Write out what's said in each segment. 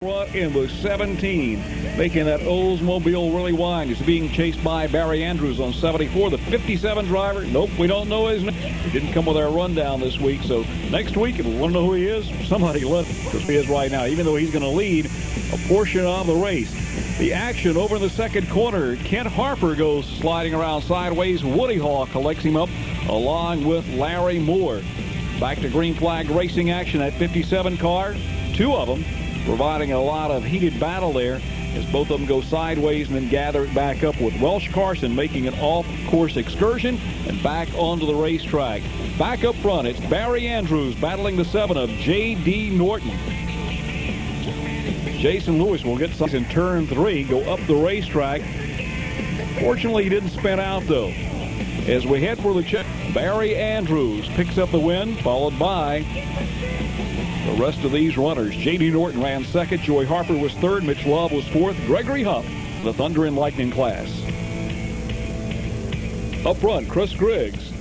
In the 17, making that Oldsmobile really wind. He's being chased by Barry Andrews on 74. The 57 driver, nope, we don't know his name. He didn't come with our rundown this week, so next week, if we want to know who he is, somebody let him, because he is right now, even though he's going to lead a portion of the race. The action over in the second corner, Kent Harper goes sliding around sideways. Woody Hall collects him up along with Larry Moore. Back to green flag racing action at 57 car, two of them providing a lot of heated battle there as both of them go sideways and then gather it back up, with Welsh Carson making an off-course excursion and back onto the racetrack. Back up front, it's Barry Andrews battling the 7 of J.D. Norton. Jason Lewis will get in turn 3, go up the racetrack. Fortunately, he didn't spin out, though. As we head for the check, Barry Andrews picks up the win, followed by the rest of these runners. J.D. Norton ran second. Joey Harper was third. Mitch Love was fourth. Gregory Huff, the Thunder and Lightning class. Up front, Chris Griggs,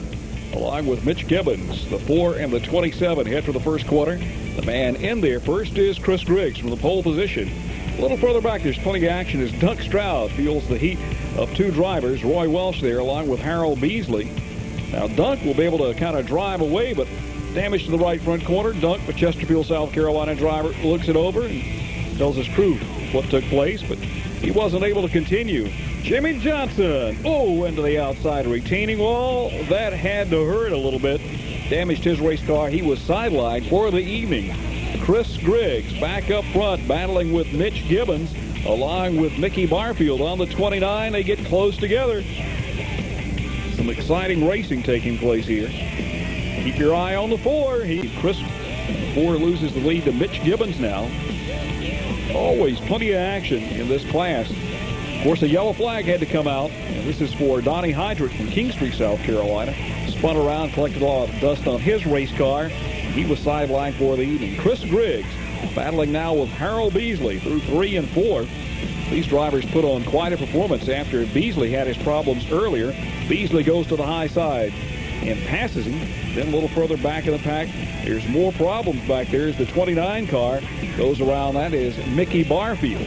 along with Mitch Gibbons. The 4 and the 27 head for the first quarter. The man in there first is Chris Griggs from the pole position. A little further back, there's plenty of action as Dunk Stroud feels the heat of two drivers. Roy Welch there, along with Harold Beasley. Now, Dunk will be able to kind of drive away, but damage to the right front corner. Dunk, the Chesterfield, South Carolina driver, looks it over and tells his crew what took place, but he wasn't able to continue. Jimmy Johnson, into the outside retaining wall. That had to hurt a little bit. Damaged his race car. He was sidelined for the evening. Chris Griggs back up front, battling with Mitch Gibbons, along with Mickey Barfield on the 29. They get close together. Some exciting racing taking place here. Keep your eye on the 4. Chris 4 loses the lead to Mitch Gibbons now. Always plenty of action in this class. Of course, a yellow flag had to come out, and this is for Donnie Hydrick from Kingstree, South Carolina. Spun around, collected a lot of dust on his race car. He was sidelined for the evening. Chris Griggs battling now with Harold Beasley through 3 and 4. These drivers put on quite a performance after Beasley had his problems earlier. Beasley goes to the high side and passes him. Then a little further back in the pack, there's more problems back there as the 29 car goes around. That is Mickey Barfield.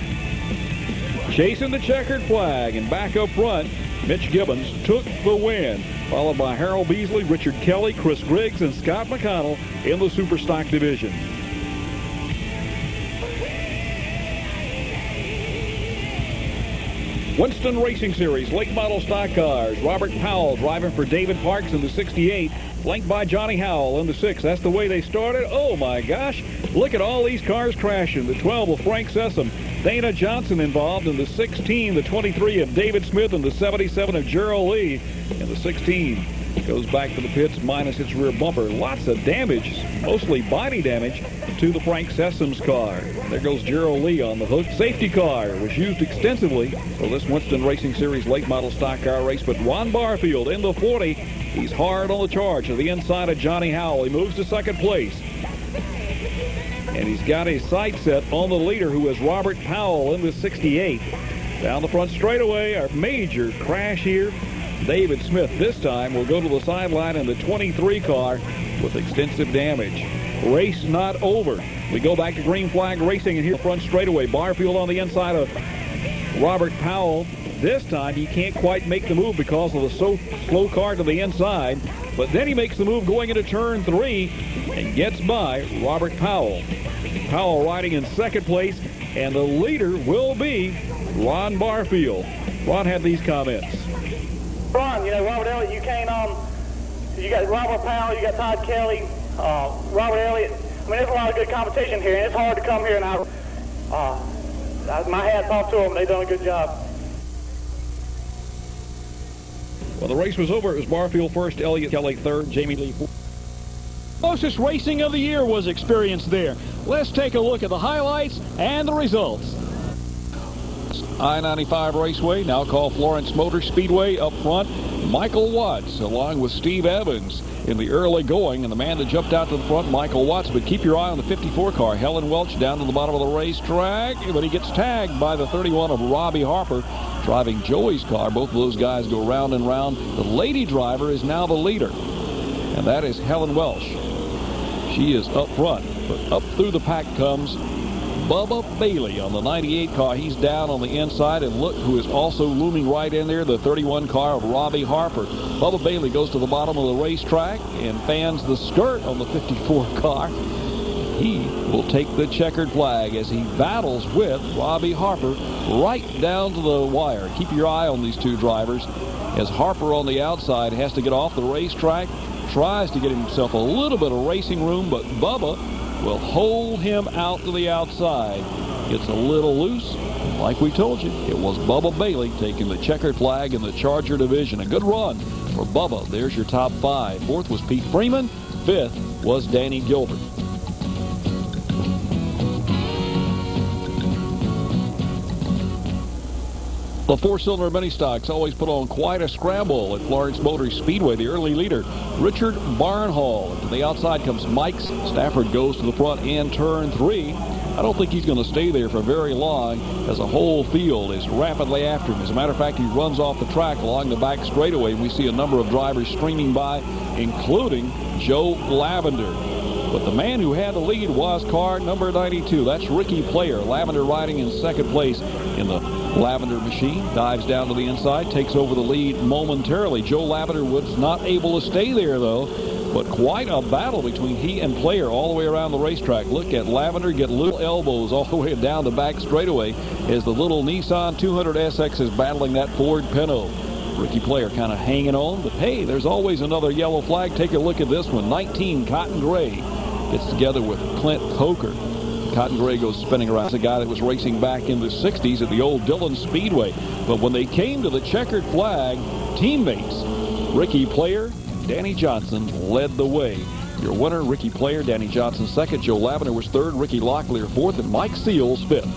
Chasing the checkered flag, and back up front, Mitch Gibbons took the win, followed by Harold Beasley, Richard Kelly, Chris Griggs, and Scott McConnell in the Super Stock division. Winston Racing Series late model stock cars. Robert Powell driving for David Parks in the 68, flanked by Johnny Howell in the 6. That's the way they started. Oh my gosh, look at all these cars crashing. The 12 of Frank Sessom, Dana Johnson involved in the 16, the 23 of David Smith, and the 77 of Gerald Lee. And the 16 goes back to the pits minus its rear bumper. Lots of damage, mostly body damage, to the Frank Sessom's car. There goes Gerald Lee on the hook. Safety car was used extensively for this Winston Racing Series late model stock car race, but Ron Barfield in the 40. He's hard on the charge to the inside of Johnny Howell. He moves to second place. And he's got his sight set on the leader, who is Robert Powell in the 68. Down the front straightaway, a major crash here. David Smith this time will go to the sideline in the 23 car with extensive damage. Race not over. We go back to green flag racing, and here front straightaway, Barfield on the inside of Robert Powell. This time he can't quite make the move because of the slow car to the inside, but then he makes the move going into turn 3 and gets by Robert Powell. Powell riding in second place, and the leader will be Ron Barfield. Ron had these comments. Ron, Robert Elliott, you got Robert Powell, you got Todd Kelly, Robert Elliott. I mean, there's a lot of good competition here, and it's hard to come here, and my hat's off to them. They've done a good job. Well, the race was over. It was Barfield first, Elliott, Kelly third, Jamie Lee fourth. Closest racing of the year was experienced there. Let's take a look at the highlights and the results. I-95 Raceway, now called Florence Motor Speedway. Up front, Michael Watts along with Steve Evans in the early going, and the man that jumped out to the front, Michael Watts. But keep your eye on the 54 car, Helen Welch, down to the bottom of the racetrack, but he gets tagged by the 31 of Robbie Harper driving Joey's car. Both of those guys go round and round. The lady driver is now the leader, and that is Helen Welch. She is up front, but up through the pack comes Bubba Bailey on the 98 car. He's down on the inside, and look who is also looming right in there, the 31 car of Robbie Harper. Bubba Bailey goes to the bottom of the racetrack and fans the skirt on the 54 car. He will take the checkered flag as he battles with Robbie Harper right down to the wire. Keep your eye on these two drivers, as Harper on the outside has to get off the racetrack, tries to get himself a little bit of racing room, but Bubba will hold him out to the outside. Gets a little loose. Like we told you, it was Bubba Bailey taking the checkered flag in the Charger division. A good run for Bubba. There's your top 5. 4th was Pete Freeman. 5th was Danny Gilbert. The 4-cylinder mini stocks always put on quite a scramble at Florence Motor Speedway. The early leader, Richard Barnhall. To the outside comes Mike Stafford, goes to the front in turn 3. I don't think he's going to stay there for very long, as the whole field is rapidly after him. As a matter of fact, he runs off the track along the back straightaway. We see a number of drivers streaming by, including Joe Lavender. But the man who had the lead was car number 92. That's Ricky Player. Lavender riding in second place in the Lavender machine. Dives down to the inside, takes over the lead momentarily. Joe Lavender was not able to stay there, though. But quite a battle between he and Player all the way around the racetrack. Look at Lavender get little elbows all the way down the back straightaway as the little Nissan 200SX is battling that Ford Pinto. Ricky Player kind of hanging on, but hey, there's always another yellow flag. Take a look at this one. 19 Cotton Gray gets together with Clint Coker. Cotton Gray goes spinning around. It's a guy that was racing back in the 60s at the old Dillon Speedway. But when they came to the checkered flag, teammates Ricky Player, Danny Johnson led the way. Your winner, Ricky Player, Danny Johnson second, Joe Lavender was third, Ricky Locklear fourth, and Mike Seals fifth.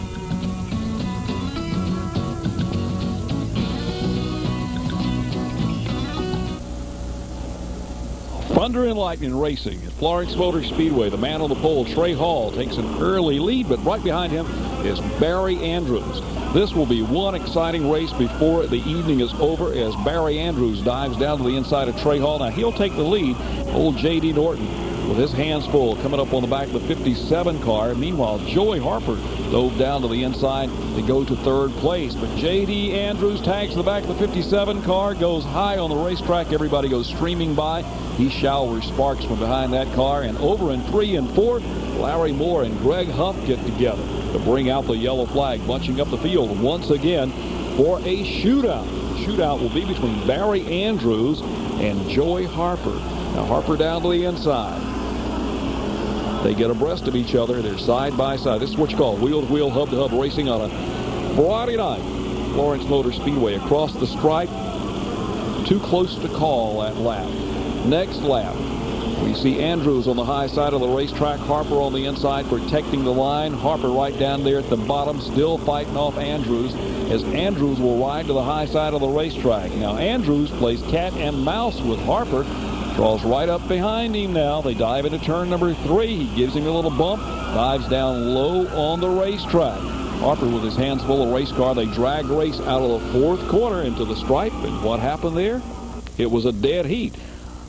Thunder and lightning racing at Florence Motor Speedway. The man on the pole, Trey Hall, takes an early lead, but right behind him is Barry Andrews. This will be one exciting race before the evening is over, as Barry Andrews dives down to the inside of Trey Hall. Now he'll take the lead. Old J.D. Norton with his hands full coming up on the back of the 57 car. Meanwhile, Joey Harper dove down to the inside to go to third place. But J.D. Andrews tags the back of the 57 car, goes high on the racetrack. Everybody goes streaming by. He showers sparks from behind that car. And over in 3 and 4, Larry Moore and Greg Huff get together to bring out the yellow flag, bunching up the field once again for a shootout. The shootout will be between Barry Andrews and Joey Harper. Now Harper down to the inside. They get abreast of each other. They're side by side. This is what you call wheel-to-wheel, hub-to-hub racing on a Friday night. Florence Motor Speedway across the stripe. Too close to call that lap. Next lap, we see Andrews on the high side of the racetrack. Harper on the inside protecting the line. Harper right down there at the bottom, still fighting off Andrews, as Andrews will ride to the high side of the racetrack. Now Andrews plays cat and mouse with Harper. Draws right up behind him now. They dive into turn number 3. He gives him a little bump. Dives down low on the racetrack. Harper with his hands full of race car. They drag race out of the 4th corner into the stripe. And what happened there? It was a dead heat.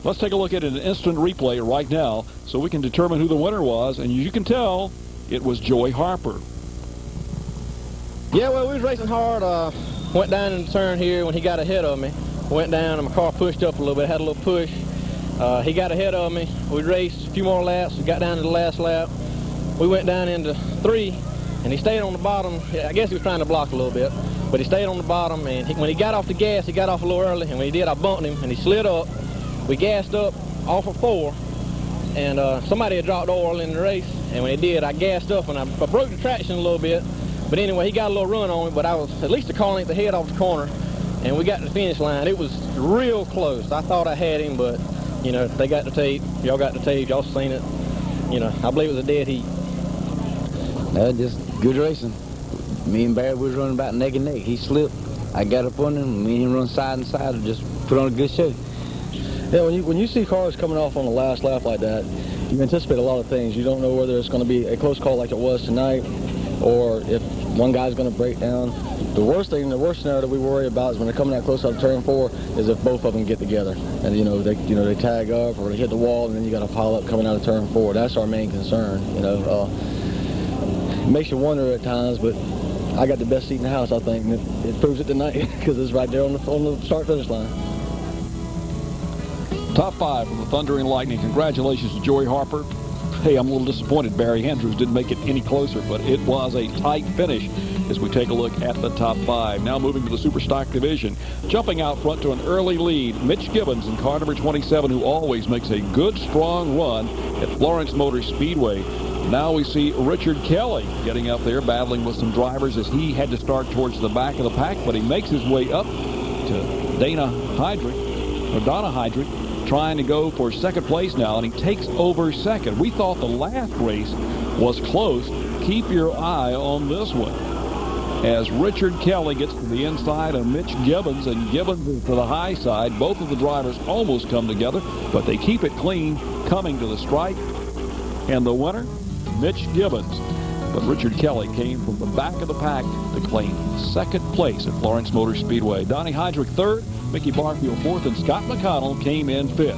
Let's take a look at an instant replay right now so we can determine who the winner was. And you can tell it was Joey Harper. Yeah, well, we was racing hard. Went down in the turn here when he got ahead of me. Went down and my car pushed up a little bit. Had a little push. He got ahead of me. We raced a few more laps. We got down to the last lap. We went down into 3, and he stayed on the bottom. I guess he was trying to block a little bit, but he stayed on the bottom. And when he got off the gas, he got off a little early. And when he did, I bumped him, and he slid up. We gassed up off of 4, and somebody had dropped oil in the race. And when he did, I gassed up, and I broke the traction a little bit. But anyway, he got a little run on me, but I was at least a car length ahead off the corner. And we got to the finish line. It was real close. I thought I had him, but you know, they got the tape. Y'all got the tape. Y'all seen it. You know, I believe it was a dead heat. Just good racing. Me and Barry was running about neck and neck. He slipped. I got up on him. Me and him run side and side and just put on a good show. Yeah, when you see cars coming off on the last lap like that, you anticipate a lot of things. You don't know whether it's going to be a close call like it was tonight, or if one guy's going to break down. The worst scenario that we worry about is when they're coming out close out of turn 4, is if both of them get together and they tag up or they hit the wall, and then you got to pile up coming out of turn 4. That's our main concern. makes you wonder at times, but I got the best seat in the house, I think, and it proves it tonight because it's right there on the start-finish line. Top 5 from the Thunder and Lightning. Congratulations to Joey Harper. Hey, I'm a little disappointed Barry Andrews didn't make it any closer, but it was a tight finish as we take a look at the top 5. Now moving to the Super Stock division. Jumping out front to an early lead, Mitch Gibbons in car number 27, who always makes a good, strong run at Florence Motor Speedway. Now we see Richard Kelly getting up there, battling with some drivers as he had to start towards the back of the pack, but he makes his way up to Donna Heydrich, trying to go for second place now, and he takes over second. We thought the last race was close. Keep your eye on this one, as Richard Kelly gets to the inside of Mitch Gibbons, and Gibbons is to the high side. Both of the drivers almost come together, but they keep it clean coming to the stripe. And the winner, Mitch Gibbons. But Richard Kelly came from the back of the pack to claim second place at Florence Motor Speedway. Donnie Heydrich third, Mickey Barfield fourth, and Scott McConnell came in fifth.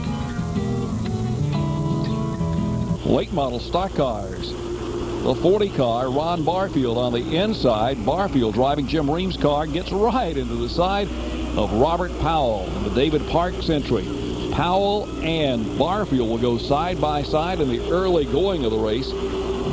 Late model stock cars. The 40 car, Ron Barfield on the inside. Barfield driving Jim Ream's car, gets right into the side of Robert Powell in the David Parks entry. Powell and Barfield will go side by side in the early going of the race.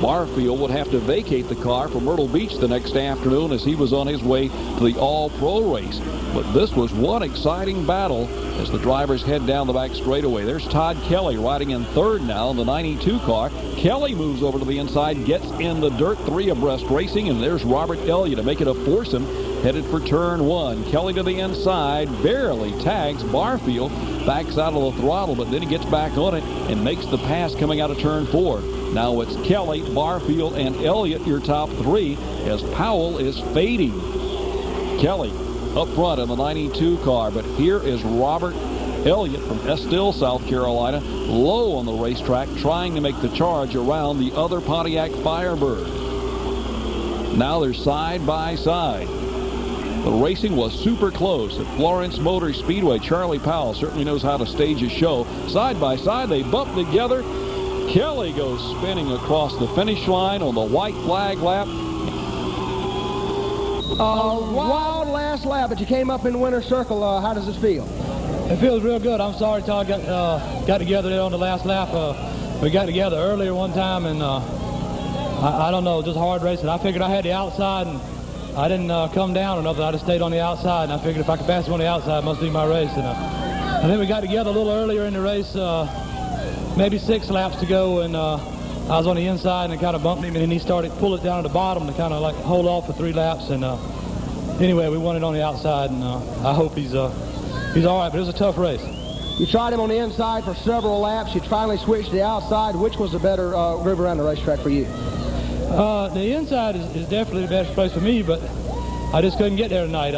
Barfield would have to vacate the car for Myrtle Beach the next afternoon as he was on his way to the All-Pro race. But this was one exciting battle as the drivers head down the back straightaway. There's Todd Kelly riding in third now in the 92 car. Kelly moves over to the inside, gets in the dirt, 3 abreast racing, and there's Robert Elliott to make it a foursome headed for turn 1. Kelly to the inside, barely tags Barfield, backs out of the throttle, but then he gets back on it and makes the pass coming out of turn 4. Now it's Kelly, Barfield, and Elliott, your top 3, as Powell is fading. Kelly up front in the 92 car, but here is Robert Elliott from Estill, South Carolina, low on the racetrack, trying to make the charge around the other Pontiac Firebird. Now they're side by side. The racing was super close at Florence Motor Speedway. Charlie Powell certainly knows how to stage a show. Side by side, they bump together. Kelly goes spinning across the finish line on the white flag lap. Wild last lap, but you came up in winner's circle. How does this feel? It feels real good. I'm sorry Todd got together there on the last lap. We got together earlier one time, and I don't know, just hard racing. I figured I had the outside, and I didn't come down or nothing. I just stayed on the outside, and I figured if I could pass him on the outside, it must be my race. And then we got together a little earlier in the race, maybe 6 laps to go, and I was on the inside and it kind of bumped him, and then he started to pull it down at the bottom to kind of like hold off for 3 laps. And anyway, we won it on the outside, and I hope he's all right, but it was a tough race. You tried him on the inside for several laps. You finally switched to the outside. Which was the better groove around the racetrack for you? The inside is definitely the best place for me, but I just couldn't get there tonight.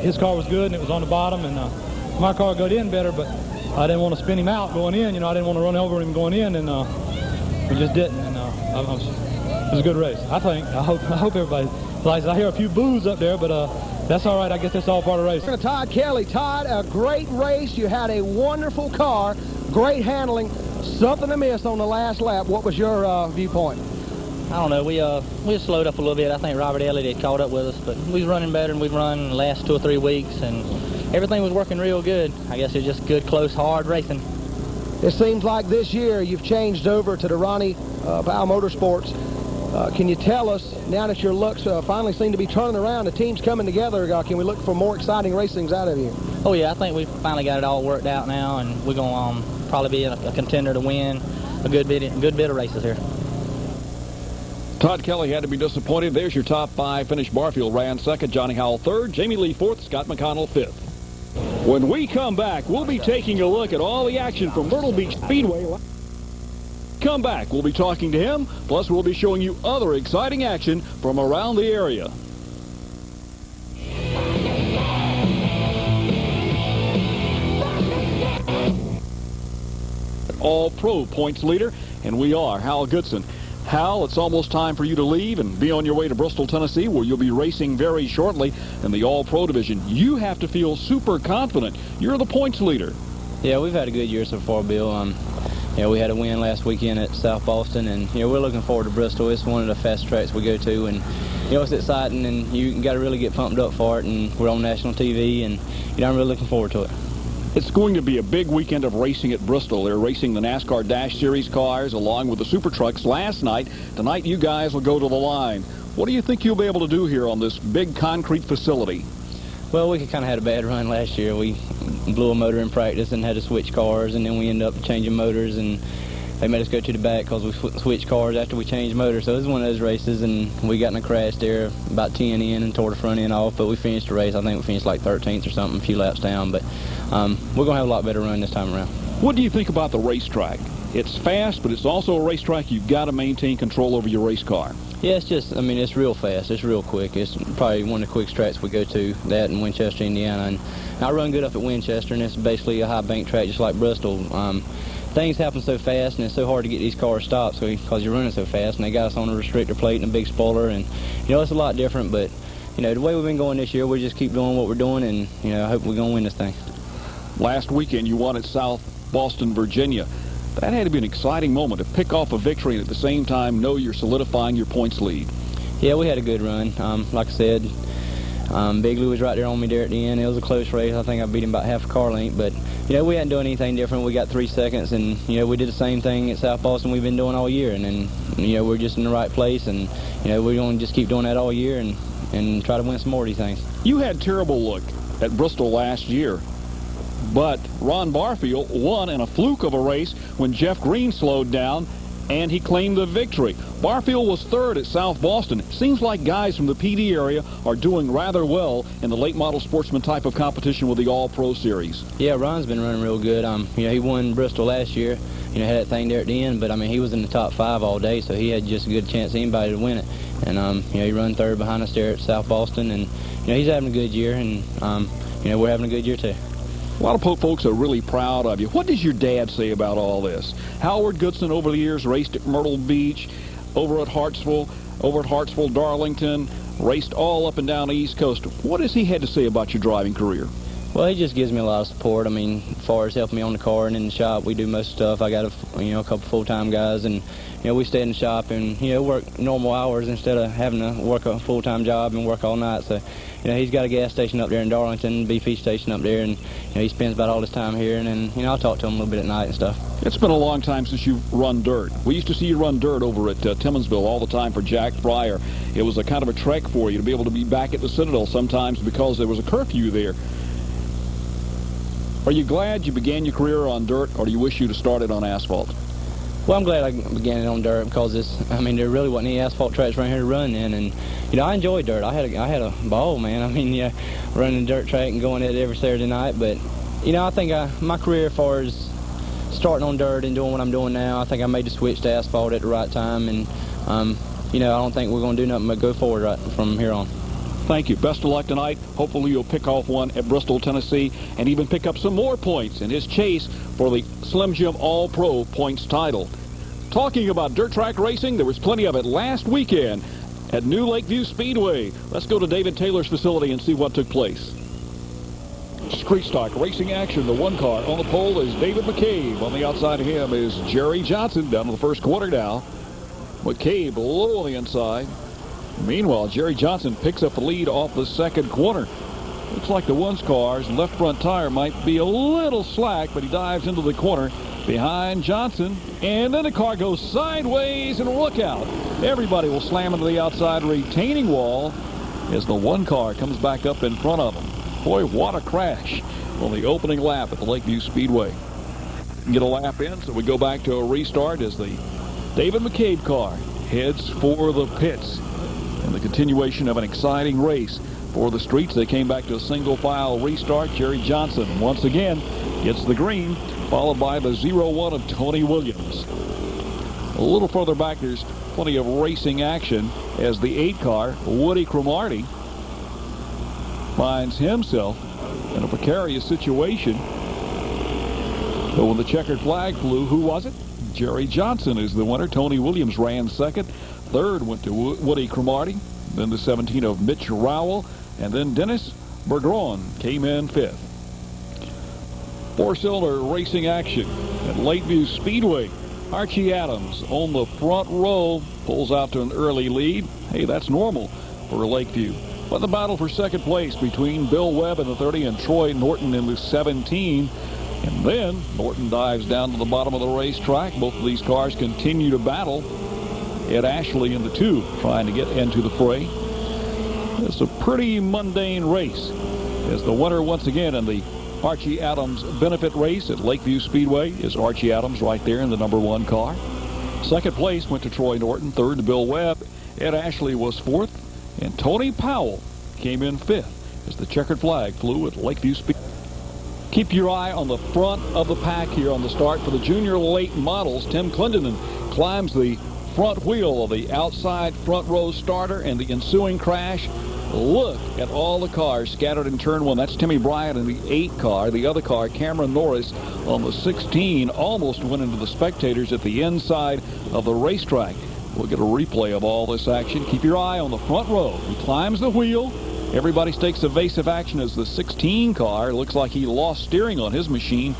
His car was good and it was on the bottom, and my car got in better, but I didn't want to spin him out going in. I didn't want to run over him going in, and we just didn't. And it was a good race, I think. I hope everybody likes it. I hear a few boos up there, but that's all right. I guess that's all part of the race. Todd Kelly. Todd, a great race. You had a wonderful car, great handling. Something to miss on the last lap. What was your viewpoint? I don't know. We slowed up a little bit. I think Robert Elliott had caught up with us, but we was running better than we've run the last 2 or 3 weeks, and everything was working real good. I guess it's just good, close, hard racing. It seems like this year you've changed over to the Ronnie Powell Motorsports. Can you tell us, now that your looks finally seem to be turning around, the team's coming together, can we look for more exciting racings out of you? Oh, yeah, I think we finally got it all worked out now, and we're going to probably be a contender to win a good bit of races here. Todd Kelly had to be disappointed. There's your top 5 finish. Barfield ran second, Johnny Howell third, Jamie Lee fourth, Scott McConnell fifth. When we come back, we'll be taking a look at all the action from Myrtle Beach Speedway. Come back, we'll be talking to him, plus we'll be showing you other exciting action from around the area. All-Pro points leader, and we are Hal Goodson. Hal, it's almost time for you to leave and be on your way to Bristol, Tennessee, where you'll be racing very shortly in the All-Pro division. You have to feel super confident. You're the points leader. Yeah, we've had a good year so far, Bill. we had a win last weekend at South Boston, and we're looking forward to Bristol. It's one of the fast tracks we go to, and it's exciting, and you got to really get pumped up for it. And we're on national TV, and I'm really looking forward to it. It's going to be a big weekend of racing at Bristol. They're racing the NASCAR Dash Series cars along with the Super Trucks last night. Tonight, you guys will go to the line. What do you think you'll be able to do here on this big concrete facility? Well, we kind of had a bad run last year. We blew a motor in practice and had to switch cars, and then we ended up changing motors, and they made us go to the back because we switched cars after we changed motors. So it was one of those races, and we got in a crash there about 10 in and tore the front end off, but we finished the race. I think we finished like 13th or something, a few laps down, but we're going to have a lot better run this time around. What do you think about the racetrack? It's fast, but it's also a racetrack. You've got to maintain control over your race car. Yeah, it's just, it's real fast. It's real quick. It's probably one of the quickest tracks we go to, that in Winchester, Indiana. And I run good up at Winchester, and it's basically a high bank track just like Bristol. Things happen so fast, and it's so hard to get these cars stopped because you're running so fast, and they got us on a restrictor plate and a big spoiler, and it's a lot different, but the way we've been going this year, we just keep doing what we're doing, and I hope we're going to win this thing. Last weekend you won at South Boston, Virginia. That had to be an exciting moment to pick off a victory and at the same time know you're solidifying your points lead. Yeah, we had a good run. Like I said, Big Lou was right there on me there at the end. It was a close race. I think I beat him about half a car length, but we hadn't done anything different. We got 3 seconds, and we did the same thing at South Boston we've been doing all year, and then we're just in the right place, and we're going to just keep doing that all year and try to win some more of these things. You had terrible luck at Bristol last year, but Ron Barfield won in a fluke of a race when Jeff Green slowed down, and he claimed the victory. Barfield was third at South Boston. It seems like guys from the PD area are doing rather well in the late model sportsman type of competition with the All-Pro Series. Yeah, Ron's been running real good. He won Bristol last year. Had that thing there at the end, but he was in the top 5 all day, so he had just a good chance of anybody to win it. And he run third behind us there at South Boston, and he's having a good year, and we're having a good year too. A lot of folks are really proud of you. What does your dad say about all this? Hal Goodson over the years raced at Myrtle Beach, over at Hartsville, Darlington, raced all up and down the East Coast. What has he had to say about your driving career? Well, he just gives me a lot of support. As far as helping me on the car and in the shop, we do most stuff. I got a couple full-time guys, and we stay in the shop and work normal hours instead of having to work a full-time job and work all night. So he's got a gas station up there in Darlington, beef station up there, and he spends about all his time here. And then I'll talk to him a little bit at night and stuff. It's been a long time since you've run dirt. We used to see you run dirt over at Timmonsville all the time for Jack Fryer. It was a kind of a trek for you to be able to be back at the Citadel sometimes because there was a curfew there. Are you glad you began your career on dirt, or do you wish you'd have started on asphalt? Well, I'm glad I began it on dirt because there really wasn't any asphalt tracks around here to run in, and I enjoyed dirt. I had a ball, man. Running a dirt track and going at it every Saturday night. But I think my career, as far as starting on dirt and doing what I'm doing now, I think I made the switch to asphalt at the right time, and I don't think we're going to do nothing but go forward right from here on. Thank you. Best of luck tonight. Hopefully you'll pick off one at Bristol, Tennessee, and even pick up some more points in his chase for the Slim Jim All-Pro points title. Talking about dirt track racing, there was plenty of it last weekend at New Lakeview Speedway. Let's go to David Taylor's facility and see what took place. Street stock racing action. The one car on the pole is David McCabe. On the outside of him is Jerry Johnson down to the first quarter now. McCabe low on the inside. Meanwhile, Jerry Johnson picks up the lead off the second corner. Looks like the one's car's left front tire might be a little slack, but he dives into the corner behind Johnson, and then the car goes sideways, and look out. Everybody will slam into the outside retaining wall as the one car comes back up in front of him. Boy, what a crash on the opening lap at the Lakeview Speedway. Get a lap in, so we go back to a restart as the David McCabe car heads for the pits. And the continuation of an exciting race for the streets. They came back to a single file restart. Jerry Johnson once again gets the green, followed by the 0-1 of Tony Williams. A little further back, there's plenty of racing action as the 8 car, Woody Cromartie, finds himself in a precarious situation. But when the checkered flag flew, who was it? Jerry Johnson is the winner. Tony Williams ran second. Third went to Woody Cromartie. Then the 17 of Mitch Rowell. And then Dennis Bergeron came in fifth. Four-cylinder racing action at Lakeview Speedway. Archie Adams on the front row pulls out to an early lead. Hey, that's normal for Lakeview. But the battle for second place between Bill Webb in the 30 and Troy Norton in the 17. And then Norton dives down to the bottom of the racetrack. Both of these cars continue to battle. Ed Ashley in the 2 trying to get into the fray. It's a pretty mundane race as the winner once again in the Archie Adams benefit race at Lakeview Speedway is Archie Adams right there in the number 1 car. Second place went to Troy Norton, third to Bill Webb. Ed Ashley was fourth, and Tony Powell came in fifth as the checkered flag flew at Lakeview Speedway. Keep your eye on the front of the pack here on the start for the junior late models. Tim Clendenin climbs the front wheel of the outside front row starter and the ensuing crash. Look at all the cars scattered in turn 1. That's Timmy Bryant in the 8 car. The other car, Cameron Norris, on the 16, almost went into the spectators at the inside of the racetrack. We'll get a replay of all this action. Keep your eye on the front row. He climbs the wheel. Everybody takes evasive action as the 16 car. Looks like he lost steering on his machine.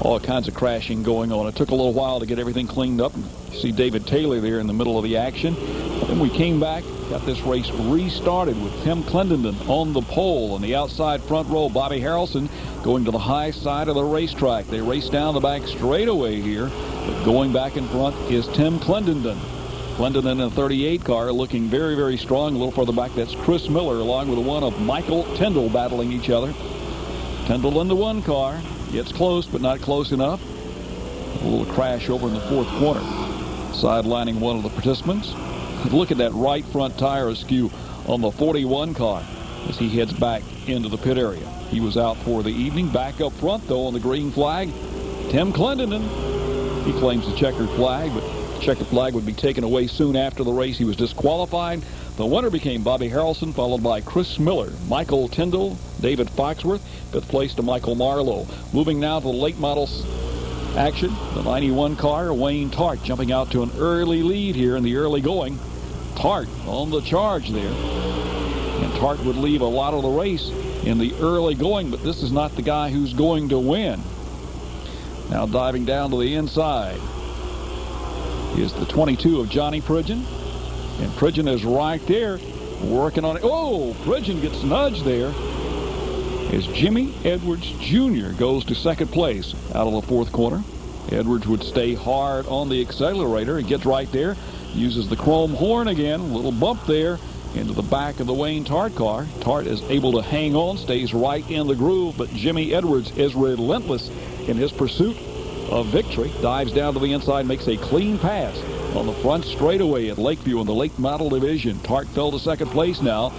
All kinds of crashing going on. It took a little while to get everything cleaned up. You see David Taylor there in the middle of the action. Then we came back, got this race restarted with Tim Clendenin on the pole. On the outside front row, Bobby Harrelson going to the high side of the racetrack. They race down the back straightaway here, but going back in front is Tim Clendenin. Clendenin in the 38 car looking very, very strong. A little further back, that's Chris Miller along with the one of Michael Tyndall battling each other. Tyndall in the 1 car. Gets close, but not close enough. A little crash over in the 4th corner. Sidelining one of the participants. Look at that right front tire askew on the 41 car as he heads back into the pit area. He was out for the evening. Back up front, though, on the green flag, Tim Clendenin. He claims the checkered flag, but the checkered flag would be taken away soon after the race. He was disqualified. The winner became Bobby Harrelson, followed by Chris Miller, Michael Tyndall, David Foxworth, 5th place to Michael Marlowe. Moving now to the late models action. The 91 car, Wayne Tart jumping out to an early lead here in the early going. Tart on the charge there. And Tart would leave a lot of the race in the early going, but this is not the guy who's going to win. Now diving down to the inside is the 22 of Johnny Pridgeon. And Pridgeon is right there working on it. Oh, Pridgeon gets nudged there as Jimmy Edwards Jr. goes to second place out of the 4th corner. Edwards would stay hard on the accelerator and gets right there. Uses the chrome horn again. A little bump there into the back of the Wayne Tart car. Tart is able to hang on, stays right in the groove, but Jimmy Edwards is relentless in his pursuit of victory. Dives down to the inside, makes a clean pass on the front straightaway at Lakeview in the late model division. Tart fell to second place now.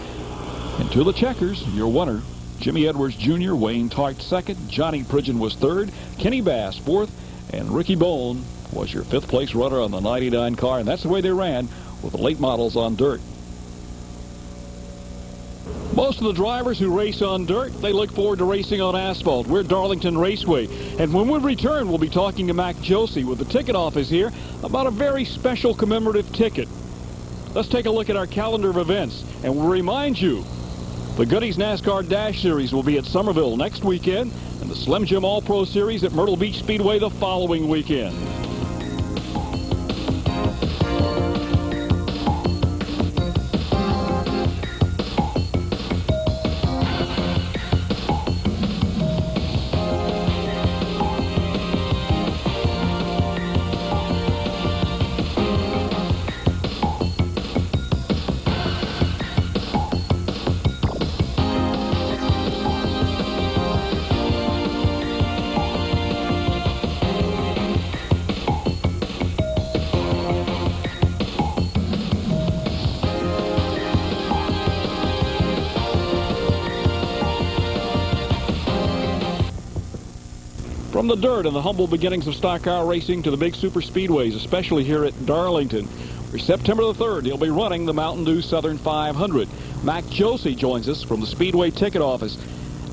And to the checkers, your winner, Jimmy Edwards Jr., Wayne Tart second, Johnny Pridgeon was third, Kenny Bass fourth, and Ricky Bone was your 5th place runner on the 99 car. And that's the way they ran with the late models on dirt. Most of the drivers who race on dirt, they look forward to racing on asphalt. We're Darlington Raceway. And when we return, we'll be talking to Mac Josie with the ticket office here about a very special commemorative ticket. Let's take a look at our calendar of events. And we'll remind you, the Goodies NASCAR Dash Series will be at Summerville next weekend, and the Slim Jim All-Pro Series at Myrtle Beach Speedway the following weekend. From the dirt and the humble beginnings of stock car racing to the big super speedways, especially here at Darlington, where September the 3rd, he'll be running the Mountain Dew Southern 500. Mac Josie joins us from the Speedway ticket office.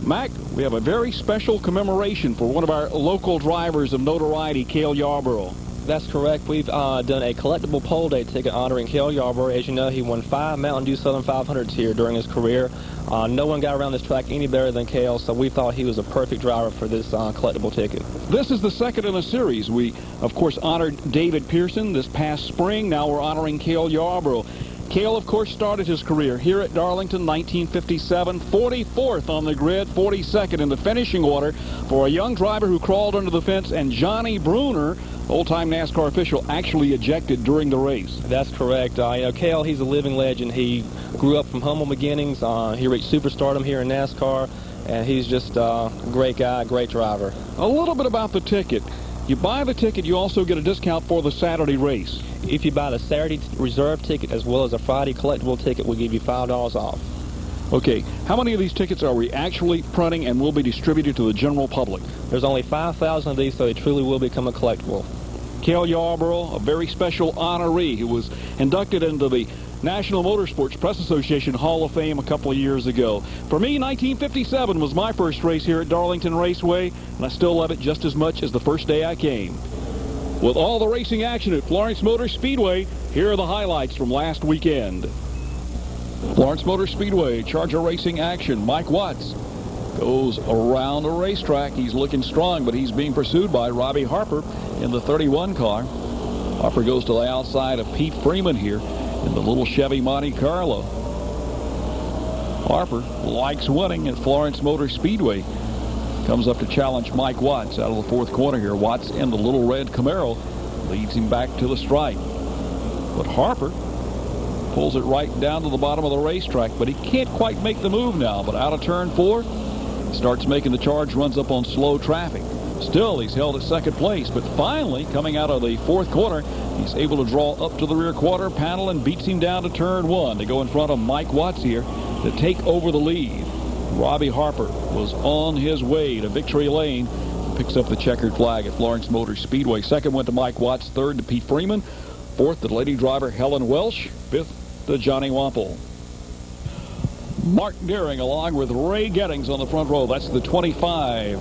Mac, we have a very special commemoration for one of our local drivers of notoriety, Cale Yarborough. That's correct. We've done a collectible pole day ticket honoring Cale Yarborough. As you know, he won 5 Mountain Dew Southern 500s here during his career. No one got around this track any better than Cale, so we thought he was a perfect driver for this collectible ticket. This is the second in a series. We, of course, honored David Pearson this past spring. Now we're honoring Cale Yarborough. Cale, of course, started his career here at Darlington, 1957, 44th on the grid, 42nd in the finishing order for a young driver who crawled under the fence, and Johnny Bruner, old-time NASCAR official, actually ejected during the race. That's correct. Cale, he's a living legend. He grew up from humble beginnings. He reached superstardom here in NASCAR, and he's just a great guy, great driver. A little bit about the ticket. You buy the ticket, you also get a discount for the Saturday race. If you buy the Saturday reserve ticket as well as a Friday collectible ticket, we'll give you $5 off. Okay, how many of these tickets are we actually printing and will be distributed to the general public? There's only 5,000 of these, so they truly will become a collectible. Cale Yarborough, a very special honoree who was inducted into the National Motorsports Press Association Hall of Fame a couple of years ago. For me, 1957 was my first race here at Darlington Raceway, and I still love it just as much as the first day I came. With all the racing action at Florence Motor Speedway, here are the highlights from last weekend. Florence Motor Speedway, Charger racing action. Mike Watts goes around the racetrack. He's looking strong, but he's being pursued by Robbie Harper in the 31 car. Harper goes to the outside of Pete Freeman here in the little Chevy Monte Carlo. Harper likes winning at Florence Motor Speedway. Comes up to challenge Mike Watts out of the fourth corner here. Watts in the little red Camaro leads him back to the stripe. But Harper pulls it right down to the bottom of the racetrack, but he can't quite make the move now. But out of turn 4, starts making the charge, runs up on slow traffic. Still, he's held at second place, but finally, coming out of the fourth corner, he's able to draw up to the rear quarter panel and beats him down to turn 1 to go in front of Mike Watts here to take over the lead. Robbie Harper was on his way to victory lane. Picks up the checkered flag at Florence Motor Speedway. Second went to Mike Watts. Third to Pete Freeman. Fourth to lady driver Helen Welsh. Fifth to Johnny Wampel. Mark Deering along with Ray Gettings on the front row. That's the 25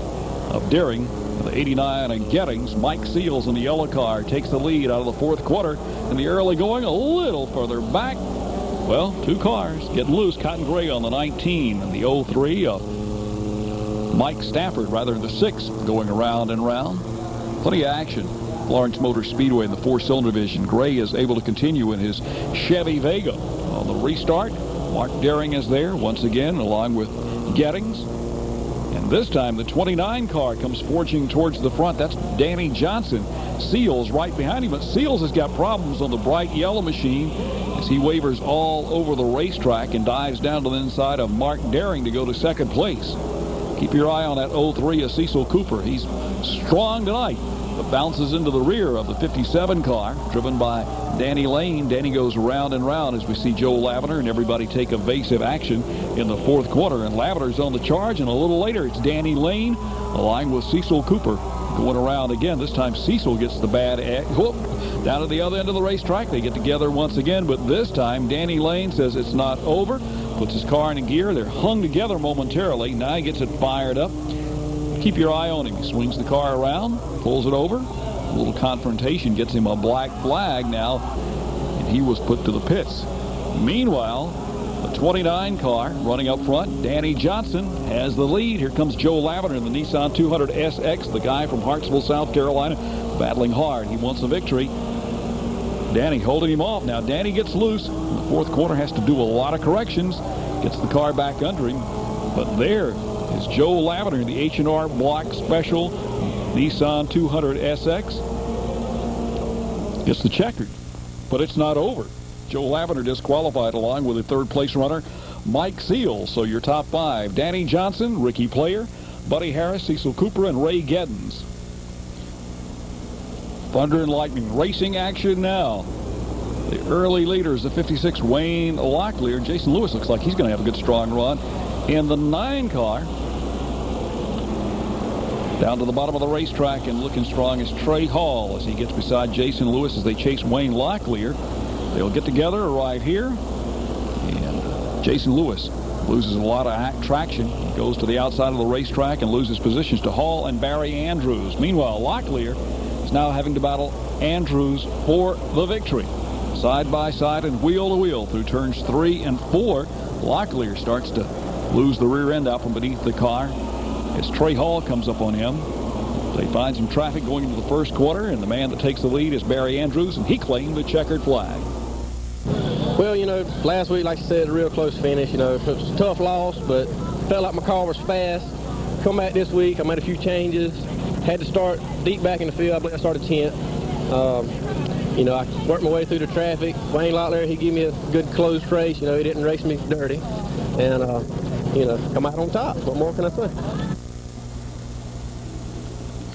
of Deering. The 89 and Gettings. Mike Seals in the yellow car takes the lead out of the fourth quarter. In the early going, a little further back. Well, 2 cars getting loose. Cotton Gray on the 19 and the 03 of Mike Stafford, rather the 6 going around and round. Plenty of action. Florence Motor Speedway in the 4-cylinder division. Gray is able to continue in his Chevy Vega. On the restart, Mark Deering is there once again along with Gettings. And this time the 29 car comes forging towards the front. That's Danny Johnson. Seals right behind him, but Seals has got problems on the bright yellow machine as he wavers all over the racetrack and dives down to the inside of Mark Deering to go to second place. Keep your eye on that 03 of Cecil Cooper. He's strong tonight, but bounces into the rear of the 57 car driven by Danny Lane. Danny goes round and round as we see Joe Lavender and everybody take evasive action in the fourth quarter. And Lavender's on the charge, and a little later it's Danny Lane along with Cecil Cooper going around again. This time Cecil gets the bad egg. Whoop, down at the other end of the racetrack. They get together once again, but this time Danny Lane says it's not over. Puts his car in gear. They're hung together momentarily. Now he gets it fired up. Keep your eye on him. He swings the car around, pulls it over. A little confrontation gets him a black flag now, and he was put to the pits. Meanwhile, the 29 car running up front, Danny Johnson has the lead. Here comes Joe Lavender in the Nissan 200 SX, the guy from Hartsville, South Carolina, battling hard. He wants a victory. Danny holding him off. Now Danny gets loose. In the fourth quarter has to do a lot of corrections. Gets the car back under him. But there is Joe Lavender in the H&R Block Special Nissan 200 SX. Gets the checkered. But it's not over. Joe Lavender disqualified along with the third place runner, Mike Seals. So your top 5, Danny Johnson, Ricky Player, Buddy Harris, Cecil Cooper, and Ray Gettins. Thunder and lightning racing action now. The early leaders, the 56 Wayne Locklear. Jason Lewis looks like he's going to have a good strong run. In the 9 car, down to the bottom of the racetrack and looking strong is Trey Hall as he gets beside Jason Lewis as they chase Wayne Locklear. They'll get together right here. And Jason Lewis loses a lot of traction. He goes to the outside of the racetrack and loses positions to Hall and Barry Andrews. Meanwhile, Locklear is now having to battle Andrews for the victory. Side by side and wheel to wheel through turns 3 and 4. Locklear starts to lose the rear end out from beneath the car as Trey Hall comes up on him. They find some traffic going into the first quarter, and the man that takes the lead is Barry Andrews, and he claimed the checkered flag. Well, you know, last week, like I said, a real close finish. You know, it was a tough loss, but felt like my car was fast. Come back this week, I made a few changes. Had to start deep back in the field. I believe I started 10th. You know, I worked my way through the traffic. Wayne Locklear, he gave me a good close race. You know, he didn't race me dirty. And, you know, come out on top. What more can I say?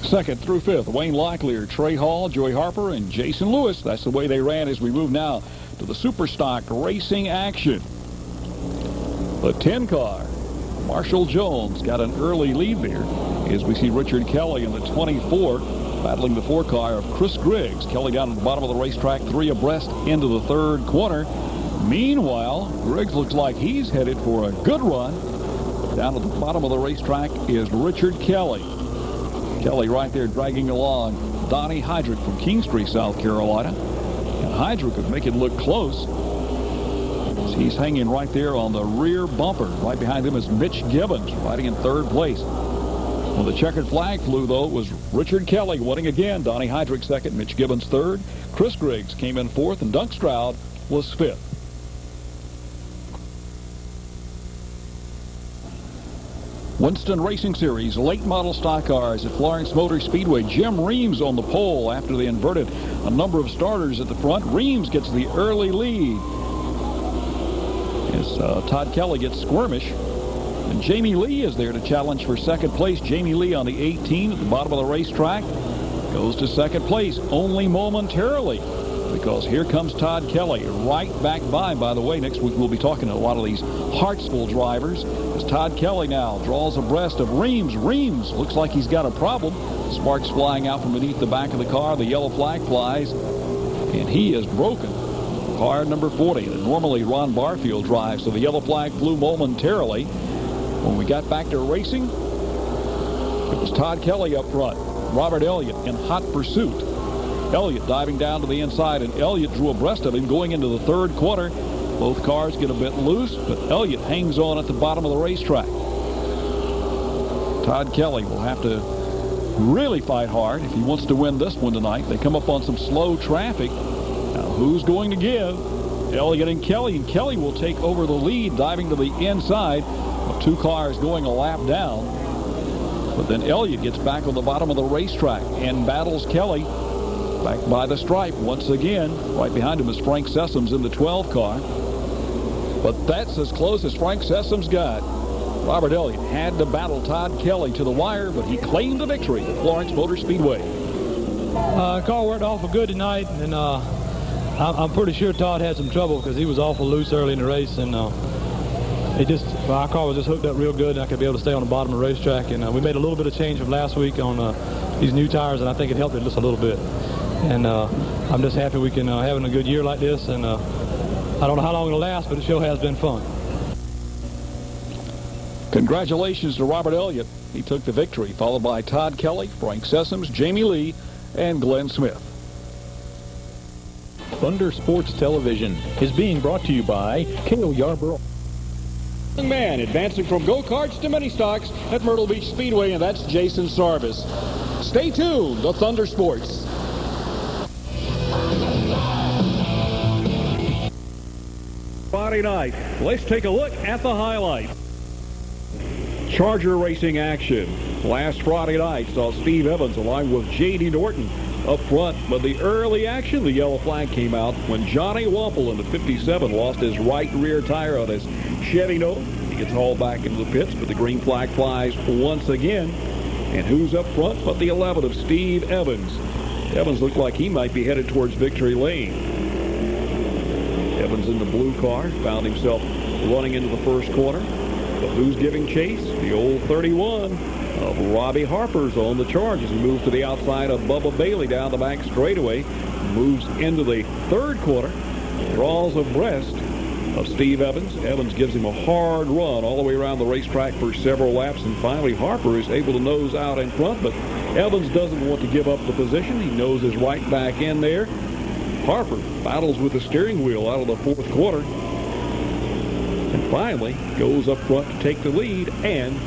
Second through fifth, Wayne Locklear, Trey Hall, Joey Harper, and Jason Lewis. That's the way they ran as we move now to the Superstock racing action. The 10 car, Marshall Jones got an early lead there as we see Richard Kelly in the 24 battling the 4 car of Chris Griggs. Kelly down at the bottom of the racetrack, 3 abreast into the third corner. Meanwhile, Griggs looks like he's headed for a good run. Down at the bottom of the racetrack is Richard Kelly. Kelly right there dragging along Donnie Heydrich from Kingstree, South Carolina. And Heydrich could make it look close. He's hanging right there on the rear bumper. Right behind him is Mitch Gibbons riding in third place. When the checkered flag flew, though, it was Richard Kelly winning again. Donnie Heydrich second, Mitch Gibbons third. Chris Griggs came in fourth, and Dunk Stroud was fifth. Winston Racing Series late model stock cars at Florence Motor Speedway. Jim Reams on the pole after they inverted a number of starters at the front. Reams gets the early lead as Todd Kelly gets skirmish. And Jamie Lee is there to challenge for second place. Jamie Lee on the 18 at the bottom of the racetrack goes to second place only momentarily, because here comes Todd Kelly right back by the way. Next week we'll be talking to a lot of these Hartsville drivers as Todd Kelly now draws abreast of Reams. Reams looks like he's got a problem. Sparks flying out from beneath the back of the car. The yellow flag flies, and he is broken. Car number 40 that normally Ron Barfield drives, so the yellow flag flew momentarily. When we got back to racing, it was Todd Kelly up front. Robert Elliott in hot pursuit. Elliott diving down to the inside, and Elliott drew abreast of him going into the third quarter. Both cars get a bit loose, but Elliott hangs on at the bottom of the racetrack. Todd Kelly will have to really fight hard if he wants to win this one tonight. They come up on some slow traffic. Now, who's going to give? Elliott and Kelly will take over the lead, diving to the inside of 2 cars going a lap down. But then Elliott gets back on the bottom of the racetrack and battles Kelly back by the stripe once again. Right behind him is Frank Sessoms in the 12 car. But that's as close as Frank Sessoms got. Robert Elliott had to battle Todd Kelly to the wire, but he claimed the victory at Florence Motor Speedway. Car worked awful good tonight, and I'm pretty sure Todd had some trouble because he was awful loose early in the race, and our car was just hooked up real good, and I could be able to stay on the bottom of the racetrack. And we made a little bit of change from last week on these new tires, and I think it helped it just a little bit. And I'm just happy we can having a good year like this, and I don't know how long it'll last, but it sure has been fun. Congratulations to Robert Elliott. He took the victory, followed by Todd Kelly, Frank Sessoms, Jamie Lee, and Glenn Smith. Thunder Sports Television is being brought to you by Cale Yarborough. Young man advancing from go-karts to mini stocks at Myrtle Beach Speedway, and that's Jason Sarvis. Stay tuned to Thunder Sports. Friday night, let's take a look at the highlight. Charger racing action. Last Friday night saw Steve Evans along with J.D. Norton up front, but the early action, the yellow flag came out when Johnny Wampel in the 57 lost his right rear tire on his Chevy Nova. He gets hauled back into the pits, but the green flag flies once again. And who's up front but the 11 of Steve Evans. Evans looked like he might be headed towards victory lane. Evans in the blue car found himself running into the first corner. But who's giving chase? The old 31 of Robbie Harper's on the charge as he moves to the outside of Bubba Bailey down the back straightaway. Moves into the third quarter. Draws abreast of Steve Evans. Evans gives him a hard run all the way around the racetrack for several laps, and finally Harper is able to nose out in front, but Evans doesn't want to give up the position. He noses right back in there. Harper battles with the steering wheel out of the fourth quarter and finally goes up front to take the lead and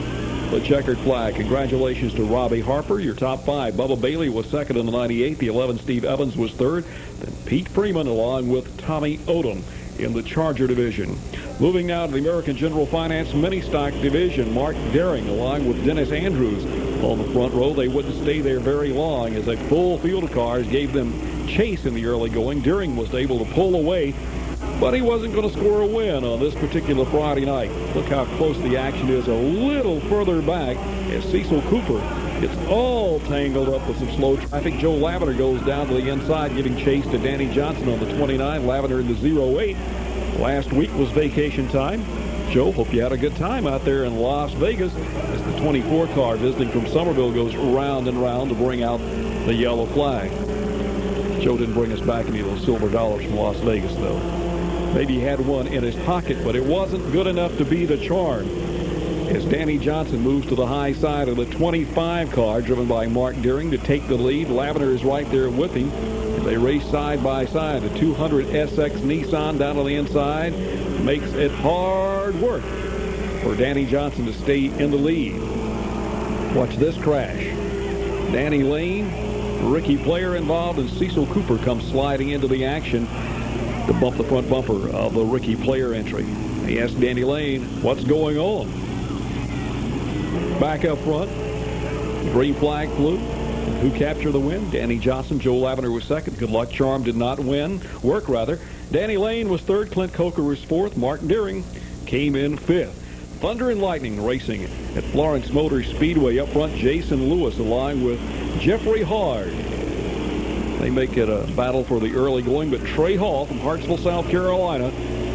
the checkered flag. Congratulations to Robbie Harper, your top five. Bubba Bailey was second in the 98. The 11, Steve Evans, was third. Then Pete Freeman along with Tommy Odom in the Charger division. Moving now to the American General Finance Mini Stock division. Mark Daring along with Dennis Andrews on the front row. They wouldn't stay there very long as a full field of cars gave them chase in the early going. Daring was able to pull away, but he wasn't going to score a win on this particular Friday night. Look how close the action is a little further back as Cecil Cooper gets all tangled up with some slow traffic. Joe Lavender goes down to the inside, giving chase to Danny Johnson on the 29. Lavender in the 08. Last week was vacation time. Joe, hope you had a good time out there in Las Vegas as the 24 car visiting from Summerville goes round and round to bring out the yellow flag. Joe didn't bring us back any of those silver dollars from Las Vegas, though. Maybe he had one in his pocket, but it wasn't good enough to be the charm. As Danny Johnson moves to the high side of the 25 car, driven by Mark Deering, to take the lead. Lavender is right there with him. They race side by side. The 200 SX Nissan down on the inside makes it hard work for Danny Johnson to stay in the lead. Watch this crash. Danny Lane, Ricky Player involved, and Cecil Cooper comes sliding into the action to bump the front bumper of the Ricky Player entry. He asked Danny Lane, what's going on? Back up front, green flag flew. Who captured the win? Danny Johnson. Joe Lavender was second. Good Luck Charm did not work rather. Danny Lane was third. Clint Coker was fourth. Mark Deering came in fifth. Thunder and Lightning racing at Florence Motor Speedway. Up front, Jason Lewis along with Jeffrey Hard. They make it a battle for the early going, but Trey Hall from Hartsville, South Carolina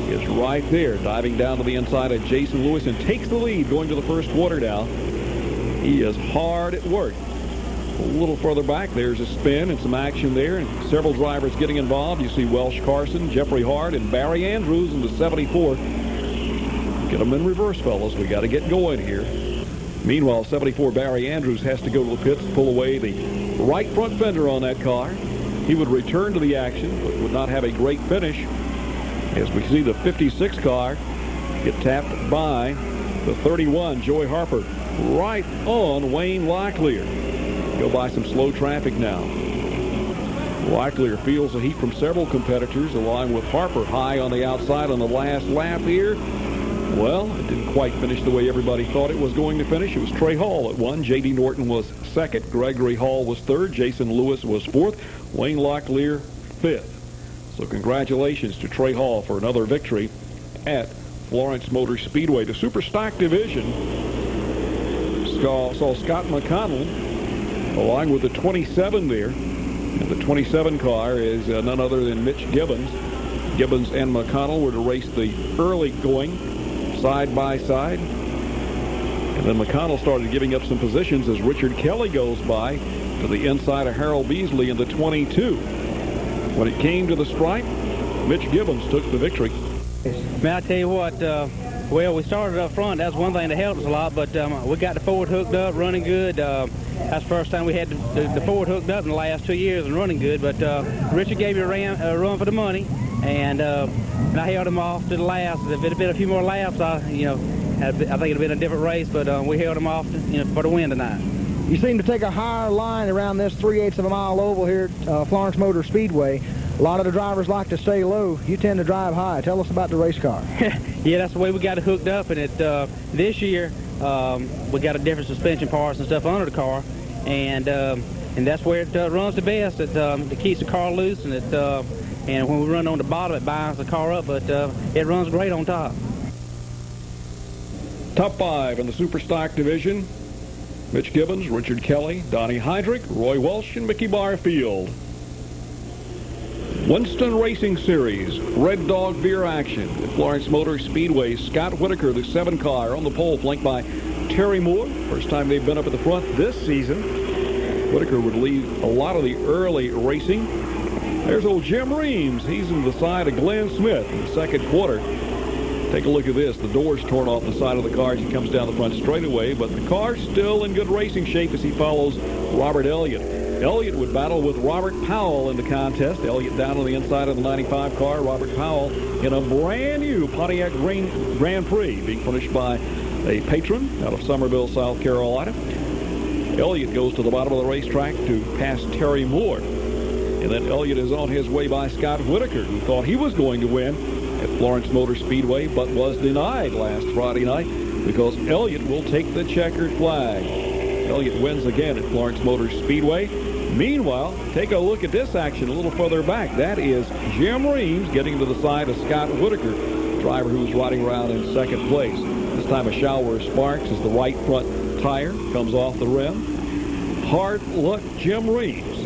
is right there, diving down to the inside of Jason Lewis and takes the lead going to the first quarter now. He is hard at work. A little further back, there's a spin and some action there, and several drivers getting involved. You see Welsh Carson, Jeffrey Hard, and Barry Andrews in the 74. Get them in reverse, fellas. We got to get going here. Meanwhile, 74 Barry Andrews has to go to the pits to pull away the right front fender on that car. He would return to the action, but would not have a great finish. As we see the 56 car get tapped by the 31, Joey Harper, right on Wayne Locklear. Go by some slow traffic now. Locklear feels the heat from several competitors, along with Harper high on the outside on the last lap here. Well, it didn't quite finish the way everybody thought it was going to finish. It was Trey Hall at one. J.D. Norton was second. Gregory Hall was third. Jason Lewis was fourth. Wayne Locklear fifth. So congratulations to Trey Hall for another victory at Florence Motor Speedway. The Super Stock division saw Scott McConnell along with the 27 there. And the 27 car is none other than Mitch Gibbons. Gibbons and McConnell were to race the early going side by side. And then McConnell started giving up some positions as Richard Kelly goes by to the inside of Harold Beasley in the 22. When it came to the stripe, Mitch Gibbons took the victory. Man, I tell you what, well, we started up front. That's one thing that helped us a lot, but we got the Ford hooked up, running good. That's the first time we had the Ford hooked up in the last 2 years and running good. But Richard gave you a run for the money, and I held him off to the last. If it had been a few more laps, I think it'd have been a different race. But we held him off, for the win tonight. You seem to take a higher line around this 3/8 of a mile oval here at Florence Motor Speedway. A lot of the drivers like to stay low. You tend to drive high. Tell us about the race car. Yeah, that's the way we got it hooked up. And this year, we got a different suspension parts and stuff under the car. And that's where it runs the best. It keeps the car loose. And when we run on the bottom, it binds the car up. But it runs great on top. Top five in the Super Stock division. Mitch Gibbons, Richard Kelly, Donnie Heydrich, Roy Welsh, and Mickey Barfield. Winston Racing Series, Red Dog Beer action at Florence Motor Speedway. Scott Whitaker, the 7 car, on the pole, flanked by Terry Moore. First time they've been up at the front this season. Whitaker would lead a lot of the early racing. There's old Jim Reams. He's on the side of Glenn Smith in the second quarter. Take a look at this. The door's torn off the side of the car as he comes down the front straightaway, but the car's still in good racing shape as he follows Robert Elliott. Elliott would battle with Robert Powell in the contest. Elliott down on the inside of the 95 car. Robert Powell in a brand new Pontiac Grand Prix being finished by a patron out of Summerville, South Carolina. Elliott goes to the bottom of the racetrack to pass Terry Moore. And then Elliott is on his way by Scott Whitaker, who thought he was going to win at Florence Motor Speedway, but was denied last Friday night because Elliott will take the checkered flag. Elliott wins again at Florence Motor Speedway. Meanwhile, take a look at this action a little further back. That is Jim Reams getting to the side of Scott Whitaker, driver who was riding around in second place. This time a shower of sparks as the right front tire comes off the rim. Hard luck, Jim Reams.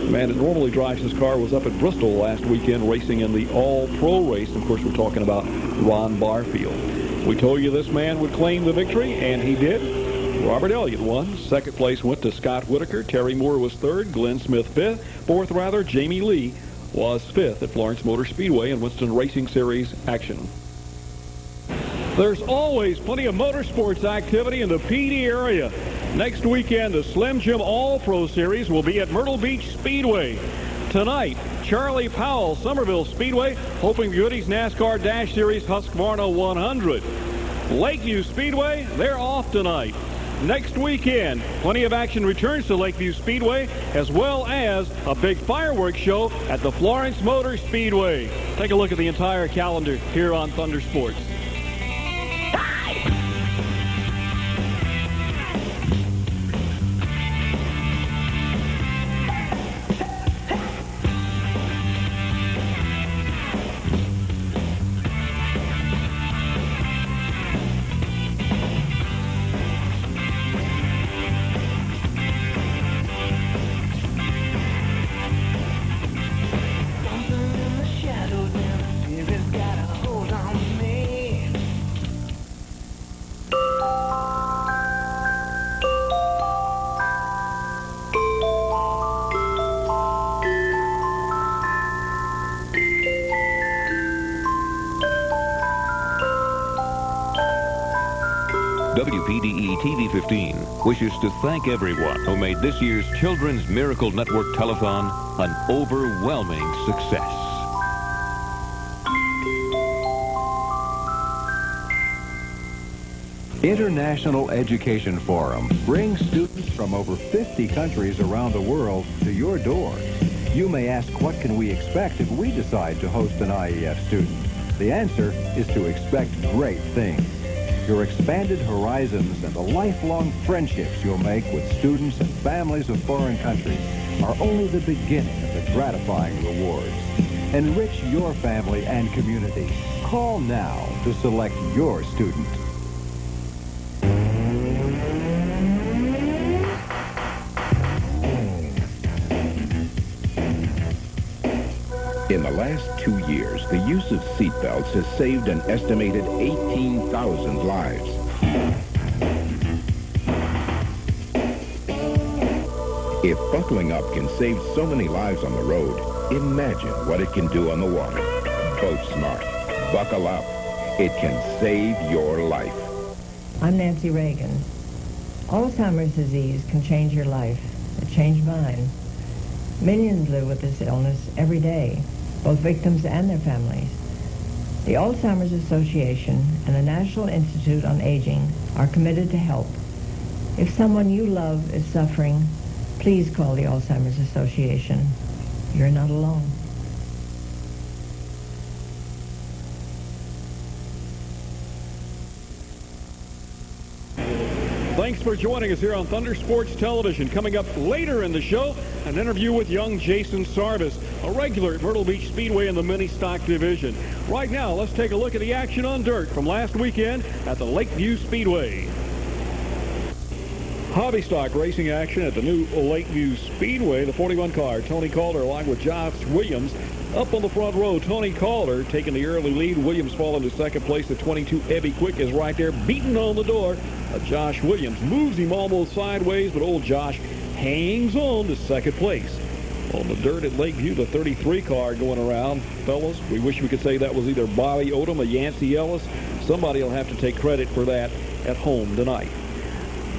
The man that normally drives his car was up at Bristol last weekend racing in the All-Pro race. Of course, we're talking about Ron Barfield. We told you this man would claim the victory, and he did. Robert Elliott won. Second place went to Scott Whitaker. Terry Moore was third. Glenn Smith fifth. Fourth, Jamie Lee was fifth at Florence Motor Speedway in Winston Racing Series action. There's always plenty of motorsports activity in the PD area. Next weekend, the Slim Jim All-Pro Series will be at Myrtle Beach Speedway. Tonight, Charlie Powell, Summerville Speedway, Hoping Goodies NASCAR Dash Series Husqvarna 100. Lakeview Speedway, they're off tonight. Next weekend, plenty of action returns to Lakeview Speedway, as well as a big fireworks show at the Florence Motor Speedway. Take a look at the entire calendar here on Thunder Sports. WPDE TV 15 wishes to thank everyone who made this year's Children's Miracle Network Telethon an overwhelming success. International Education Forum brings students from over 50 countries around the world to your door. You may ask, what can we expect if we decide to host an IEF student? The answer is to expect great things. Your expanded horizons and the lifelong friendships you'll make with students and families of foreign countries are only the beginning of the gratifying rewards. Enrich your family and community. Call now to select your student. In the last 2 years, the use of seatbelts has saved an estimated 18,000 lives. If buckling up can save so many lives on the road, imagine what it can do on the water. Boat smart. Buckle up. It can save your life. I'm Nancy Reagan. Alzheimer's disease can change your life. It changed mine. Millions live with this illness every day, both victims and their families. The Alzheimer's Association and the National Institute on Aging are committed to help. If someone you love is suffering, please call the Alzheimer's Association. You're not alone. Thanks for joining us here on Thunder Sports Television. Coming up later in the show, an interview with young Jason Sarvis, a regular at Myrtle Beach Speedway in the mini stock division. Right now, let's take a look at the action on dirt from last weekend at the Lakeview Speedway. Hobby stock racing action at the new Lakeview Speedway. The 41 car, Tony Calder, along with Josh Williams. Up on the front row, Tony Calder taking the early lead. Williams falling to second place. The 22 Ebby Quick is right there, beating on the door. Josh Williams moves him almost sideways, but old Josh hangs on to second place. On the dirt at Lakeview, the 33 car going around. Fellas, we wish we could say that was either Bobby Odom or Yancey Ellis. Somebody will have to take credit for that at home tonight.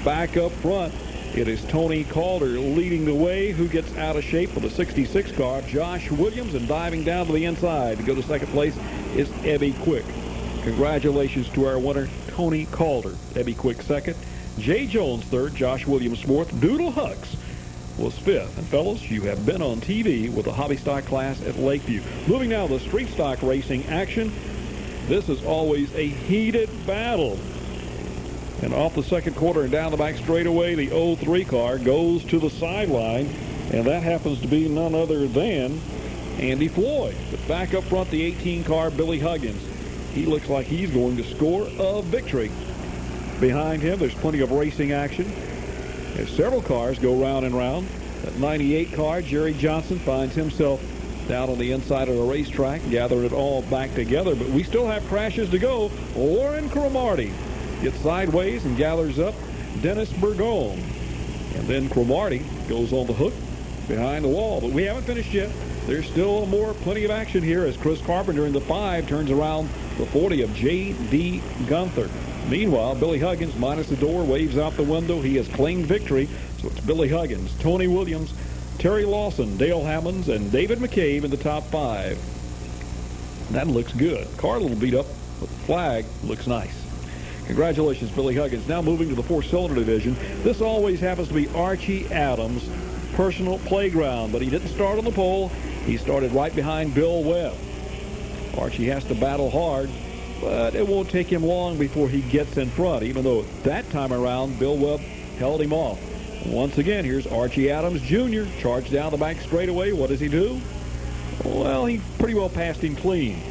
Back up front, it is Tony Calder leading the way. Who gets out of shape with the 66 car? Josh Williams, and diving down to the inside to go to second place is Ebby Quick. Congratulations to our winner, Tony Calder. Ebby Quick second. Jay Jones third. Josh Williams fourth. Doodle Hucks was fifth. And fellas, you have been on TV with the hobby stock class at Lakeview. Moving now to the street stock racing action. This is always a heated battle. And off the second quarter and down the back straightaway, the 03 car goes to the sideline. And that happens to be none other than Andy Floyd. But back up front, the 18 car, Billy Huggins. He looks like he's going to score a victory. Behind him, there's plenty of racing action as several cars go round and round. That 98 car, Jerry Johnson, finds himself down on the inside of the racetrack, gathering it all back together. But we still have crashes to go. Lauren Cromartie gets sideways and gathers up Dennis Burgone. And then Cromartie goes on the hook behind the wall. But we haven't finished yet. There's still plenty of action here as Chris Carpenter in the 5 turns around the 40 of J.D. Gunther. Meanwhile, Billy Huggins, minus the door, waves out the window. He has claimed victory. So it's Billy Huggins, Tony Williams, Terry Lawson, Dale Hammonds, and David McCabe in the top 5. That looks good. Car a little beat up, but the flag looks nice. Congratulations, Billy Huggins. Now moving to the 4-cylinder division. This always happens to be Archie Adams' personal playground, but he didn't start on the pole. He started right behind Bill Webb. Archie has to battle hard, but it won't take him long before he gets in front, even though that time around Bill Webb held him off. Once again, here's Archie Adams Jr. charged down the back straightaway. What does he do? Well, he pretty well passed him clean.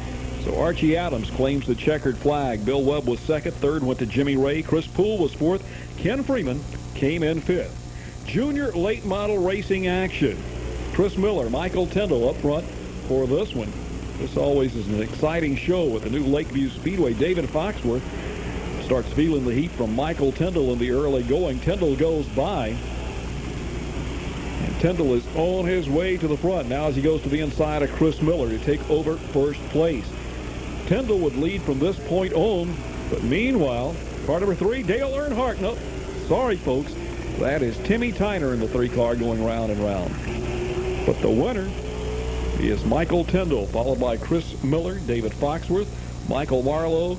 So Archie Adams claims the checkered flag. Bill Webb was second. Third went to Jimmy Ray. Chris Poole was fourth. Ken Freeman came in fifth. Junior late model racing action. Chris Miller, Michael Tyndall up front for this one. This always is an exciting show with the new Lakeview Speedway. David Foxworth starts feeling the heat from Michael Tyndall in the early going. Tyndall goes by. And Tyndall is on his way to the front now as he goes to the inside of Chris Miller to take over first place. Tyndall would lead from this point on, but meanwhile, car number 3, Dale Earnhardt. No, sorry, folks. That is Timmy Tyner in the 3 car going round and round. But the winner is Michael Tyndall, followed by Chris Miller, David Foxworth, Michael Marlowe,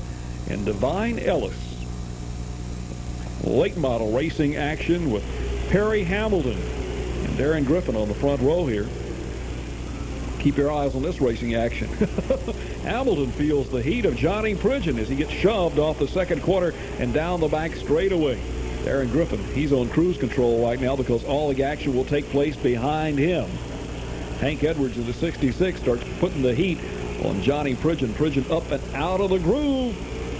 and Divine Ellis. Late model racing action with Perry Hamilton and Darren Griffin on the front row here. Keep your eyes on this racing action. Hamilton feels the heat of Johnny Pridgeon as he gets shoved off the second quarter and down the back straightaway. Darren Griffin, he's on cruise control right now because all the action will take place behind him. Hank Edwards of the 66 starts putting the heat on Johnny Pridgeon. Pridgeon up and out of the groove.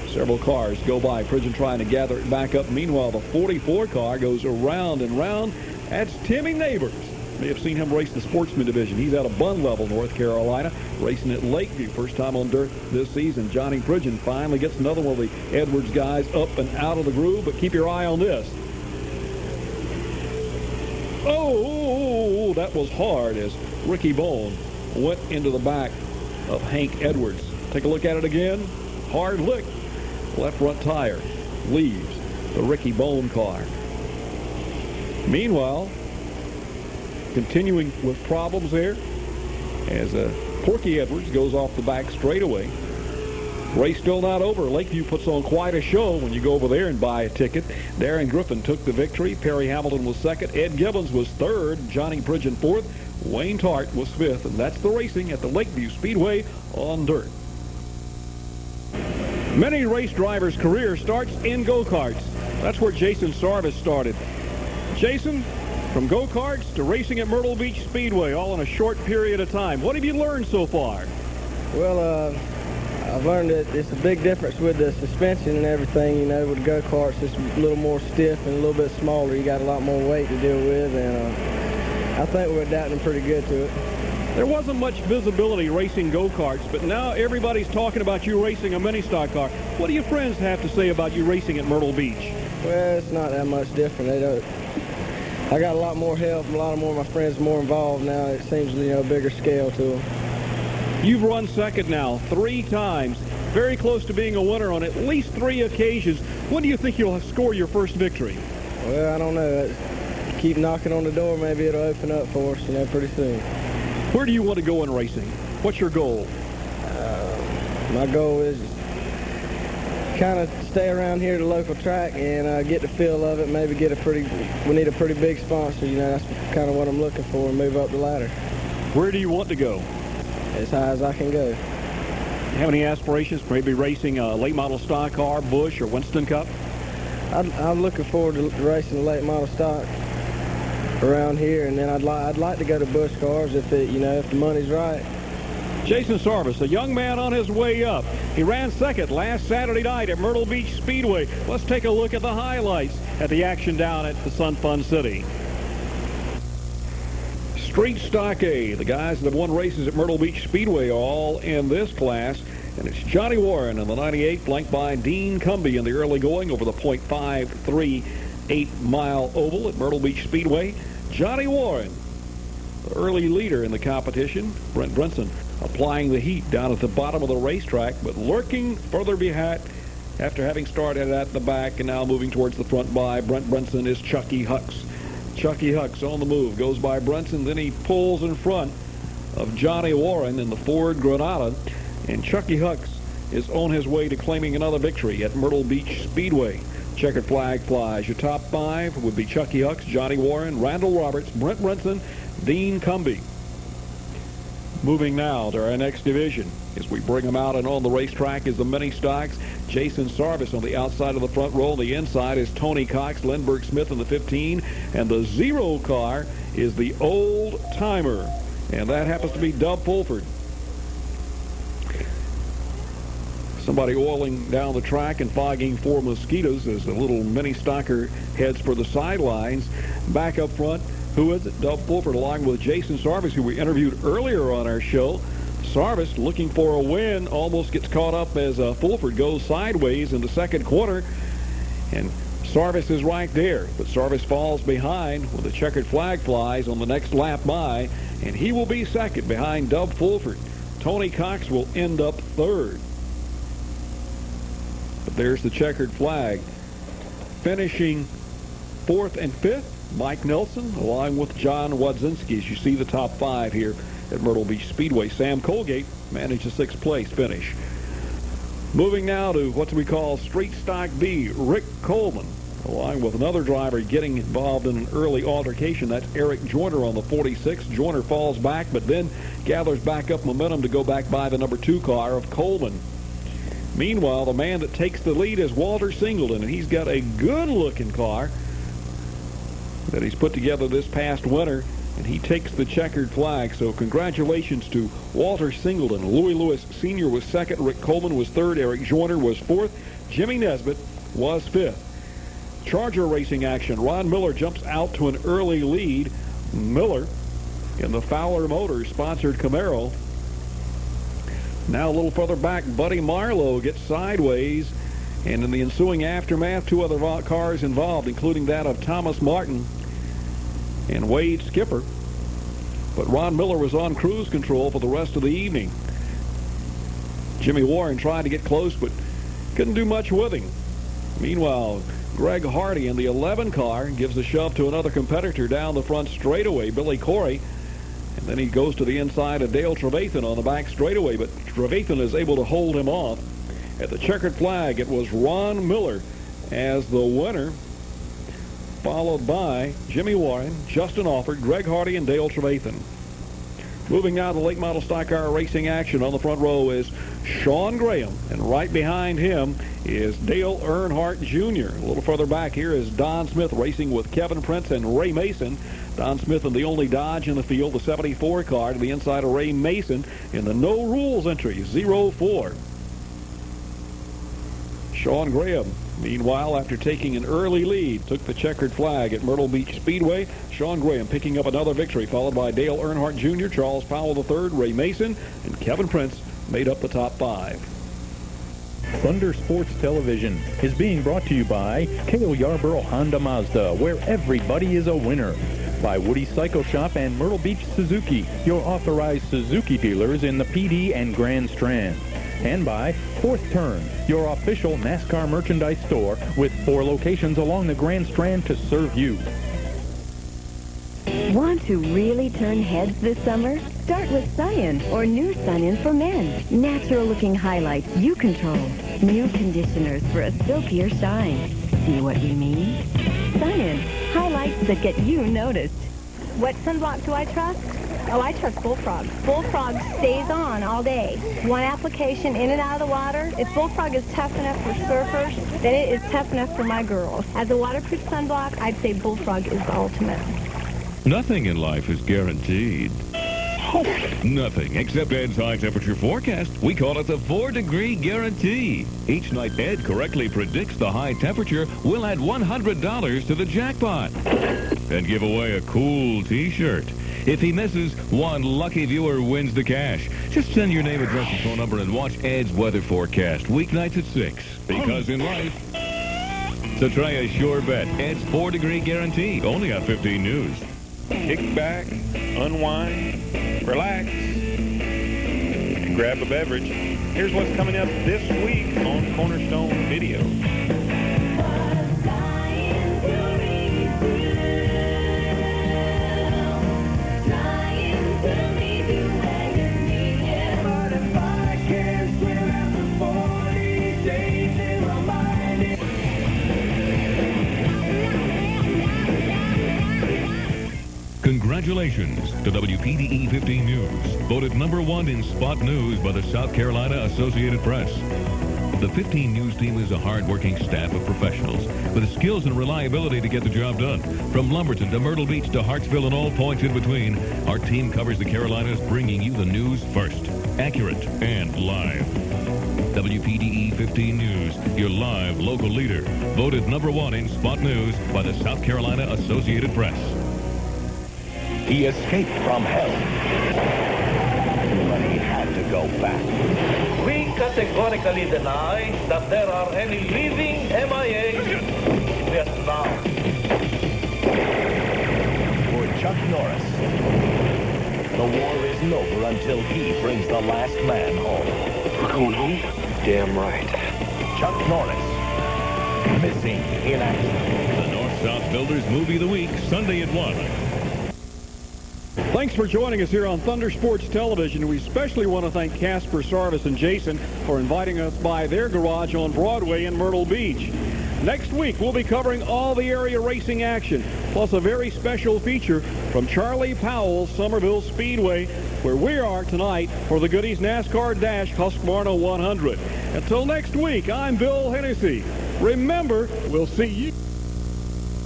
Several cars go by. Pridgeon trying to gather it back up. Meanwhile, the 44 car goes around and round. That's Timmy Neighbors. May have seen him race the Sportsman division. He's out of Bun Level, North Carolina, racing at Lakeview. First time on dirt this season. Johnny Pridgeon finally gets another one of the Edwards guys up and out of the groove, but keep your eye on this. Oh, that was hard as Ricky Bone went into the back of Hank Edwards. Take a look at it again. Hard lick. Left front tire leaves the Ricky Bone car. Meanwhile, continuing with problems there as Porky Edwards goes off the back straightaway. Race still not over. Lakeview puts on quite a show when you go over there and buy a ticket. Darren Griffin took the victory. Perry Hamilton was second. Ed Gibbons was third. Johnny Pridgeon fourth. Wayne Tart was fifth. And that's the racing at the Lakeview Speedway on dirt. Many race drivers' career starts in go-karts. That's where Jason Sarvis started. Jason, from go-karts to racing at Myrtle Beach Speedway, all in a short period of time. What have you learned so far? Well, I've learned that it's a big difference with the suspension and everything. You know, with go-karts, it's a little more stiff and a little bit smaller. You got a lot more weight to deal with, and I think we're adapting pretty good to it. There wasn't much visibility racing go-karts, but now everybody's talking about you racing a mini stock car. What do your friends have to say about you racing at Myrtle Beach? Well, it's not that much different. I got a lot more help, a lot more of my friends more involved now. It seems, you know, a bigger scale to them. You've run second now 3 times, very close to being a winner on at least 3 occasions. When do you think you'll score your first victory? Well, I don't know. Keep knocking on the door. Maybe it'll open up for us, you know, pretty soon. Where do you want to go in racing? What's your goal? My goal is kind of stay around here at the local track and get the feel of it. Maybe get we need a pretty big sponsor, you know. That's kind of what I'm looking for, and move up the ladder. Where do you want to go? As high as I can go. You have any aspirations, maybe racing a late model stock car, Busch or Winston Cup? I'm looking forward to racing a late model stock around here, and then I'd like to go to Busch cars if the money's right. Jason Sarvis, a young man on his way up. He ran second last Saturday night at Myrtle Beach Speedway. Let's take a look at the highlights at the action down at the Sun Fun City. Street Stock A, the guys that have won races at Myrtle Beach Speedway are all in this class. And it's Johnny Warren in the 98, flanked by Dean Cumbie in the early going over the .538 mile oval at Myrtle Beach Speedway. Johnny Warren, the early leader in the competition. Brent Brinson applying the heat down at the bottom of the racetrack, but lurking further behind after having started at the back and now moving towards the front by Brent Brinson is Chucky Hucks. Chucky Hucks on the move, goes by Brinson, then he pulls in front of Johnny Warren in the Ford Granada, and Chucky Hucks is on his way to claiming another victory at Myrtle Beach Speedway. Checkered flag flies. Your top 5 would be Chucky Hucks, Johnny Warren, Randall Roberts, Brent Brinson, Dean Cumbie. Moving now to our next division as we bring them out, and on the racetrack is the mini stocks. Jason Sarvis on the outside of the front row. On the inside is Tony Cox, Lindbergh Smith in the 15, and the 0 car is the old timer, and that happens to be Dub Fulford. Somebody oiling down the track and fogging for mosquitoes as the little mini stocker heads for the sidelines. Back up front, who is it? Dub Fulford along with Jason Sarvis, who we interviewed earlier on our show. Sarvis looking for a win, almost gets caught up as Fulford goes sideways in the second corner, and Sarvis is right there, but Sarvis falls behind when the checkered flag flies on the next lap by, and he will be second behind Dub Fulford. Tony Cox will end up third. But there's the checkered flag. Finishing 4th and 5th, Mike Nelson, along with John Wadzinski, as you see the top 5 here at Myrtle Beach Speedway. Sam Colgate managed a 6th place finish. Moving now to what we call Street Stock B, Rick Coleman, along with another driver getting involved in an early altercation. That's Eric Joyner on the 46. Joyner falls back, but then gathers back up momentum to go back by the number 2 car of Coleman. Meanwhile, the man that takes the lead is Walter Singleton, and he's got a good-looking car that he's put together this past winter, and he takes the checkered flag. So congratulations to Walter Singleton. Louis Lewis Sr. was 2nd, Rick Coleman was 3rd, Eric Joyner was 4th, Jimmy Nesbitt was 5th. Charger racing action. Ron Miller jumps out to an early lead. Miller in the Fowler Motors sponsored Camaro. Now a little further back, Buddy Marlowe gets sideways, and in the ensuing aftermath, 2 other cars involved, including that of Thomas Martin and Wade Skipper. But Ron Miller was on cruise control for the rest of the evening. Jimmy Warren tried to get close, but couldn't do much with him. Meanwhile, Greg Hardy in the 11 car gives a shove to another competitor down the front straightaway, Billy Corey. And then he goes to the inside of Dale Trevathan on the back straightaway, but Trevathan is able to hold him off. At the checkered flag, it was Ron Miller as the winner, followed by Jimmy Warren, Justin Alford, Greg Hardy, and Dale Trevathan. Moving now to late model stock car racing action. On the front row is Sean Graham, and right behind him is Dale Earnhardt Jr. A little further back here is Don Smith racing with Kevin Prince and Ray Mason. Don Smith in the only Dodge in the field, the 74 car, to the inside of Ray Mason in the no rules entry, 04. Sean Graham, meanwhile, after taking an early lead, took the checkered flag at Myrtle Beach Speedway. Sean Graham picking up another victory, followed by Dale Earnhardt Jr., Charles Powell III, Ray Mason, and Kevin Prince made up the top 5. Thunder Sports Television is being brought to you by Cale Yarborough Honda Mazda, where everybody is a winner. By Woody Cycle Shop and Myrtle Beach Suzuki, your authorized Suzuki dealers in the PD and Grand Strand. And by Fourth Turn, your official NASCAR merchandise store with 4 locations along the Grand Strand to serve you. Want to really turn heads this summer? Start with Sun-In or new Sun-In for men. Natural-looking highlights you control. New conditioners for a silkier shine. See what we mean? Sun-In, highlights that get you noticed. What sunblock do I trust? Oh, I trust Bullfrog. Bullfrog stays on all day. One application in and out of the water. If Bullfrog is tough enough for surfers, then it is tough enough for my girls. As a waterproof sunblock, I'd say Bullfrog is the ultimate. Nothing in life is guaranteed. Nothing except Ed's high temperature forecast. We call it the 4-degree guarantee. Each night Ed correctly predicts the high temperature, we'll add $100 to the jackpot and give away a cool t-shirt. If he misses, one lucky viewer wins the cash. Just send your name, address, and phone number and watch Ed's weather forecast weeknights at 6. Because in life, so try a sure bet. Ed's 4-degree guarantee, only on 15 News. Kick back, unwind, relax, and grab a beverage. Here's what's coming up this week on Cornerstone Video. Congratulations to WPDE 15 News, voted #1 in spot news by the South Carolina Associated Press. The 15 News team is a hard-working staff of professionals with the skills and reliability to get the job done. From Lumberton to Myrtle Beach to Hartsville and all points in between, our team covers the Carolinas, bringing you the news first, accurate, and live. WPDE 15 News, your live local leader, voted #1 in spot news by the South Carolina Associated Press. He escaped from hell, but he had to go back. We categorically deny that there are any living MIAs in Vietnam. For Chuck Norris, the war isn't over until he brings the last man home. We're going home? Damn right. Chuck Norris, missing in action. The North-South Builders Movie of the Week, Sunday at 1. Thanks for joining us here on Thunder Sports Television. We especially want to thank Casper, Sarvis, and Jason for inviting us by their garage on Broadway in Myrtle Beach. Next week, we'll be covering all the area racing action, plus a very special feature from Charlie Powell's Summerville Speedway, where we are tonight for the Goodies NASCAR Dash Husqvarna 100. Until next week, I'm Bill Hennessy. Remember, we'll see you.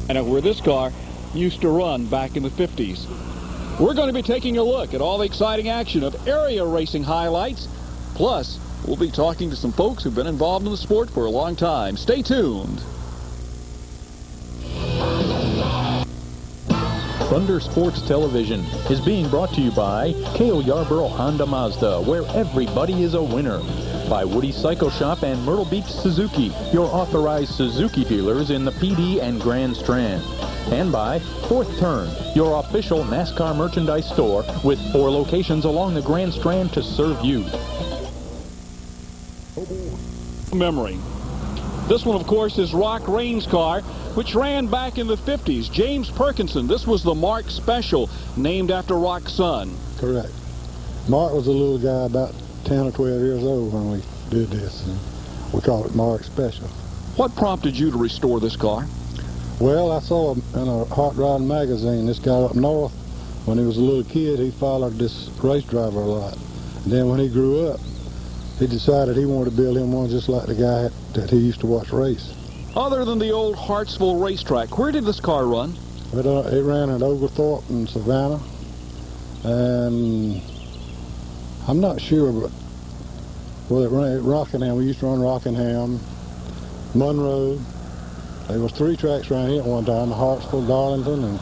And where this car used to run back in the 50s. We're going to be taking a look at all the exciting action of area racing highlights. Plus, we'll be talking to some folks who've been involved in the sport for a long time. Stay tuned. Thunder Sports Television is being brought to you by Cale Yarborough Honda Mazda, where everybody is a winner. By Woody Cycle Shop and Myrtle Beach Suzuki, your authorized Suzuki dealers in the PD and Grand Strand. And by Fourth Turn, your official NASCAR merchandise store with 4 locations along the Grand Strand to serve you. Memory. This one, of course, is Rock Rain's car, which ran back in the 50s. James Perkinson. This was the Mark Special, named after Rock's son. Correct. Mark was a little guy about 10 or 12 years old when we did this, and we called it Mark Special. What prompted you to restore this car? Well, I saw in a Hot Rod magazine, this guy up north, when he was a little kid, he followed this race driver a lot. And then when he grew up, he decided he wanted to build him one just like the guy that he used to watch race. Other than the old Hartsville racetrack, where did this car run? It ran at Oglethorpe and Savannah, and I'm not sure, but well, it ran at Rockingham. We used to run Rockingham, Monroe. There was 3 tracks around here at one time, Hartsville, Darlington, and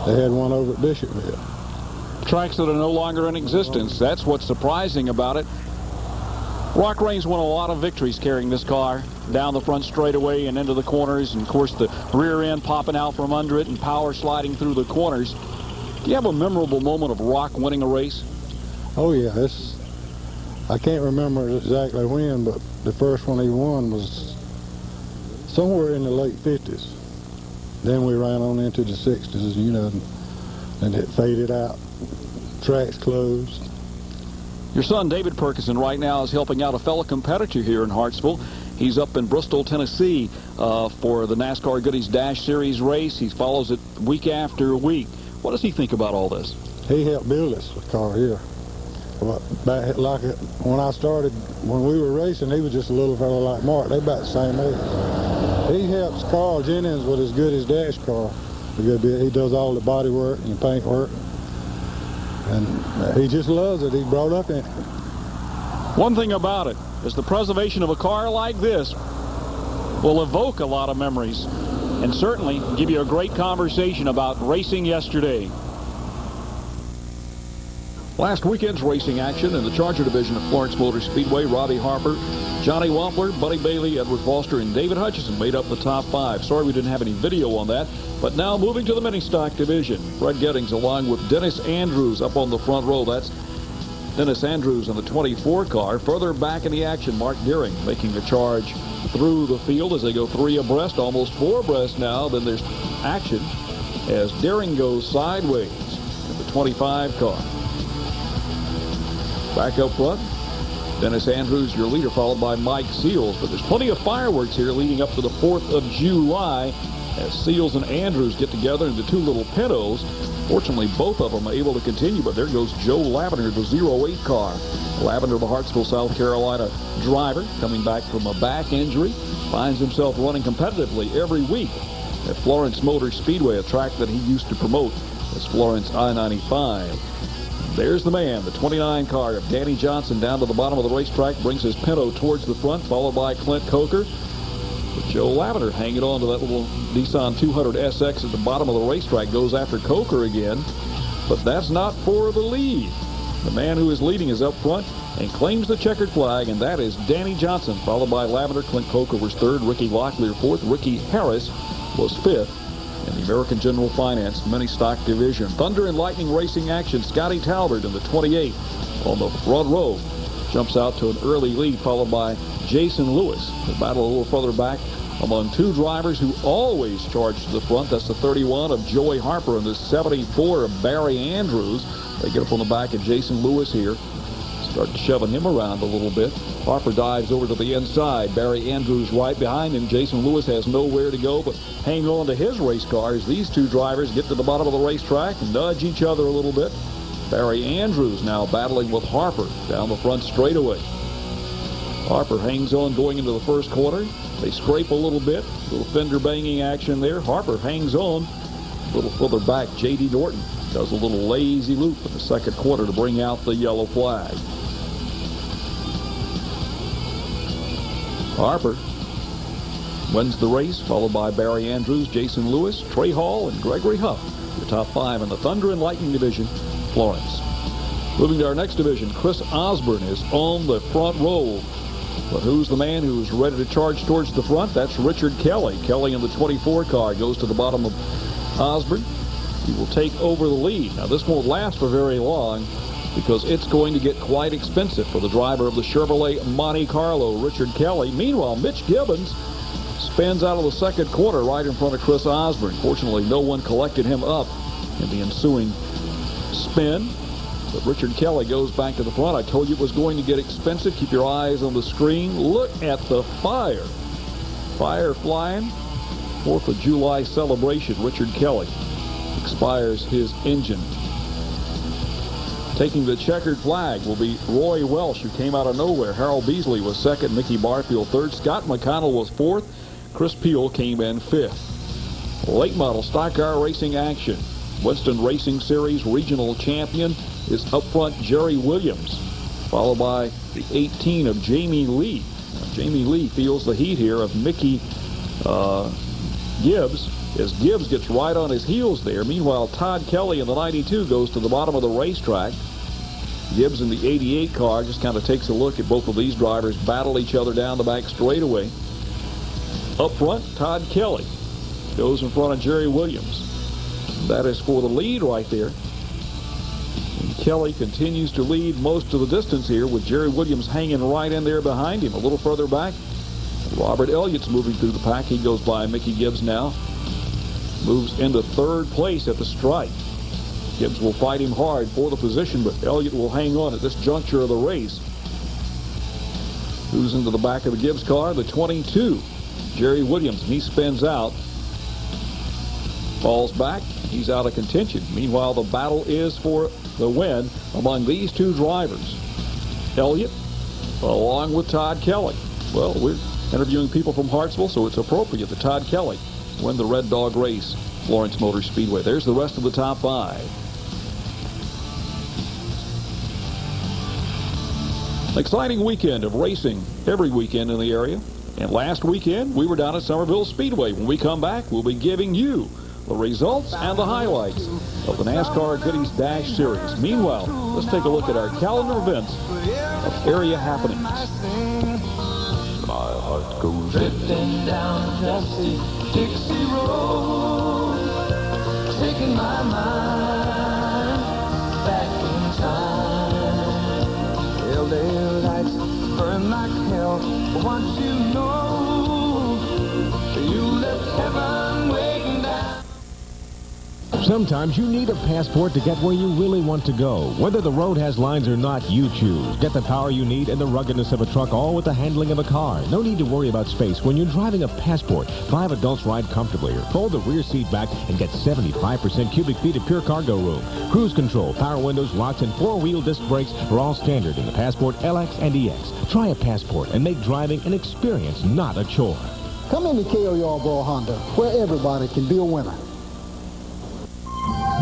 they had one over at Bishopville. Tracks that are no longer in existence. That's what's surprising about it. Rock Rain's won a lot of victories carrying this car down the front straightaway and into the corners, and of course the rear end popping out from under it and power sliding through the corners. Do you have a memorable moment of Rock winning a race? Oh yeah, I can't remember exactly when, but the first one he won was somewhere in the late 50s. Then we ran on into the 60s, you know, and it faded out. Tracks closed. Your son, David Perkison, right now is helping out a fellow competitor here in Hartsville. He's up in Bristol, Tennessee for the NASCAR Goodies Dash Series race. He follows it week after week. What does he think about all this? He helped build this car here. Back like when I started, when we were racing, he was just a little fella like Mark. They about the same age. He helps Carl Jennings with his Goodies Dash car a good bit. He does all the body work and paint work. And he just loves it. He brought up in it. One thing about it is the preservation of a car like this will evoke a lot of memories and certainly give you a great conversation about racing yesterday. Last weekend's racing action in the Charger division of Florence Motor Speedway, Robbie Harper, Johnny Wampler, Buddy Bailey, Edward Foster, and David Hutchison made up the top 5. Sorry we didn't have any video on that. But now moving to the mini stock division. Fred Gettings along with Dennis Andrews up on the front row. That's Dennis Andrews in the 24 car. Further back in the action, Mark Deering making the charge through the field as they go 3 abreast, almost 4 abreast now. Then there's action as Deering goes sideways in the 25 car. Back up front, Dennis Andrews, your leader, followed by Mike Seals. But there's plenty of fireworks here leading up to the 4th of July as Seals and Andrews get together into 2 little Pintos. Fortunately, both of them are able to continue, but there goes Joe Lavender, the 08 car. Lavender, the Hartsville, South Carolina driver, coming back from a back injury, finds himself running competitively every week at Florence Motor Speedway, a track that he used to promote as Florence I-95. There's the man, the 29 car of Danny Johnson down to the bottom of the racetrack, brings his Pinto towards the front, followed by Clint Coker. But Joe Lavender hanging on to that little Nissan 200 SX at the bottom of the racetrack, goes after Coker again. But that's not for the lead. The man who is leading is up front and claims the checkered flag, and that is Danny Johnson, followed by Lavender. Clint Coker was 3rd, Ricky Locklear 4th, Ricky Harris was 5th. In the American General Finance mini stock division. Thunder and Lightning racing action. Scotty Talbert in the 28 on the front row jumps out to an early lead, followed by Jason Lewis. The battle a little further back among 2 drivers who always charge to the front. That's the 31 of Joey Harper and the 74 of Barry Andrews. They get up on the back of Jason Lewis here. Start shoving him around a little bit. Harper dives over to the inside. Barry Andrews right behind him. Jason Lewis has nowhere to go but hang on to his race car as these 2 drivers get to the bottom of the racetrack and nudge each other a little bit. Barry Andrews now battling with Harper down the front straightaway. Harper hangs on going into the first quarter. They scrape a little bit. A little fender banging action there. Harper hangs on a little further back. J.D. Norton does a little lazy loop in the second quarter to bring out the yellow flag. Harper wins the race, followed by Barry Andrews, Jason Lewis, Trey Hall, and Gregory Huff. Your top 5 in the Thunder and Lightning division, Florence. Moving to our next division, Chris Osborne is on the front row. But who's the man who's ready to charge towards the front? That's Richard Kelly. Kelly in the 24 car goes to the bottom of Osborne. He will take over the lead. Now, this won't last for very long because it's going to get quite expensive for the driver of the Chevrolet Monte Carlo, Richard Kelly. Meanwhile, Mitch Gibbons spins out of the second quarter right in front of Chris Osborne. Fortunately, no one collected him up in the ensuing spin. But Richard Kelly goes back to the front. I told you it was going to get expensive. Keep your eyes on the screen. Look at the fire. Fire flying. 4th of July celebration. Richard Kelly expires his engine. Taking the checkered flag will be Roy Welsh, who came out of nowhere. Harold Beasley was 2nd. Mickey Barfield 3rd. Scott McConnell was 4th. Chris Peel came in 5th. Late model stock car racing action. Winston Racing Series regional champion is up front Jerry Williams, followed by the 18 of Jamie Lee. Now, Jamie Lee feels the heat here of Mickey Gibbs, as Gibbs gets right on his heels there. Meanwhile, Todd Kelly in the 92 goes to the bottom of the racetrack. Gibbs in the 88 car just kind of takes a look at both of these drivers battle each other down the back straightaway. Up front, Todd Kelly goes in front of Jerry Williams. That is for the lead right there. And Kelly continues to lead most of the distance here with Jerry Williams hanging right in there behind him. A little further back, Robert Elliott's moving through the pack. He goes by Mickey Gibbs now. Moves into third place at the stripe. Gibbs will fight him hard for the position, but Elliott will hang on at this juncture of the race. Moves into the back of the Gibbs car, the 22, Jerry Williams. He spins out. Falls back. He's out of contention. Meanwhile, the battle is for the win among these two drivers. Elliott, along with Todd Kelly. Well, we're interviewing people from Hartsville, so it's appropriate that Todd Kelly win the Red Dog race, Florence Motor Speedway. There's the rest of the top 5. Exciting weekend of racing every weekend in the area. And last weekend, we were down at Summerville Speedway. When we come back, we'll be giving you the results and the highlights of the NASCAR Goodies Dash Series. Meanwhile, let's take a look at our calendar events of area happenings. My heart goes drifting down Dusty Dixie Road, taking my mind back in time. LA lights burn like hell. Once you know, you left heaven waiting down. Sometimes you need a passport to get where you really want to go. Whether the road has lines or not, you choose. Get the power you need and the ruggedness of a truck, all with the handling of a car. No need to worry about space. When you're driving a Passport, 5 adults ride comfortably, or fold the rear seat back and get 75% cubic feet of pure cargo room. Cruise control, power windows, locks, and 4-wheel disc brakes are all standard in the Passport LX and EX. Try a Passport and make driving an experience, not a chore. Come into K.O. Yarborough Honda, where everybody can be a winner.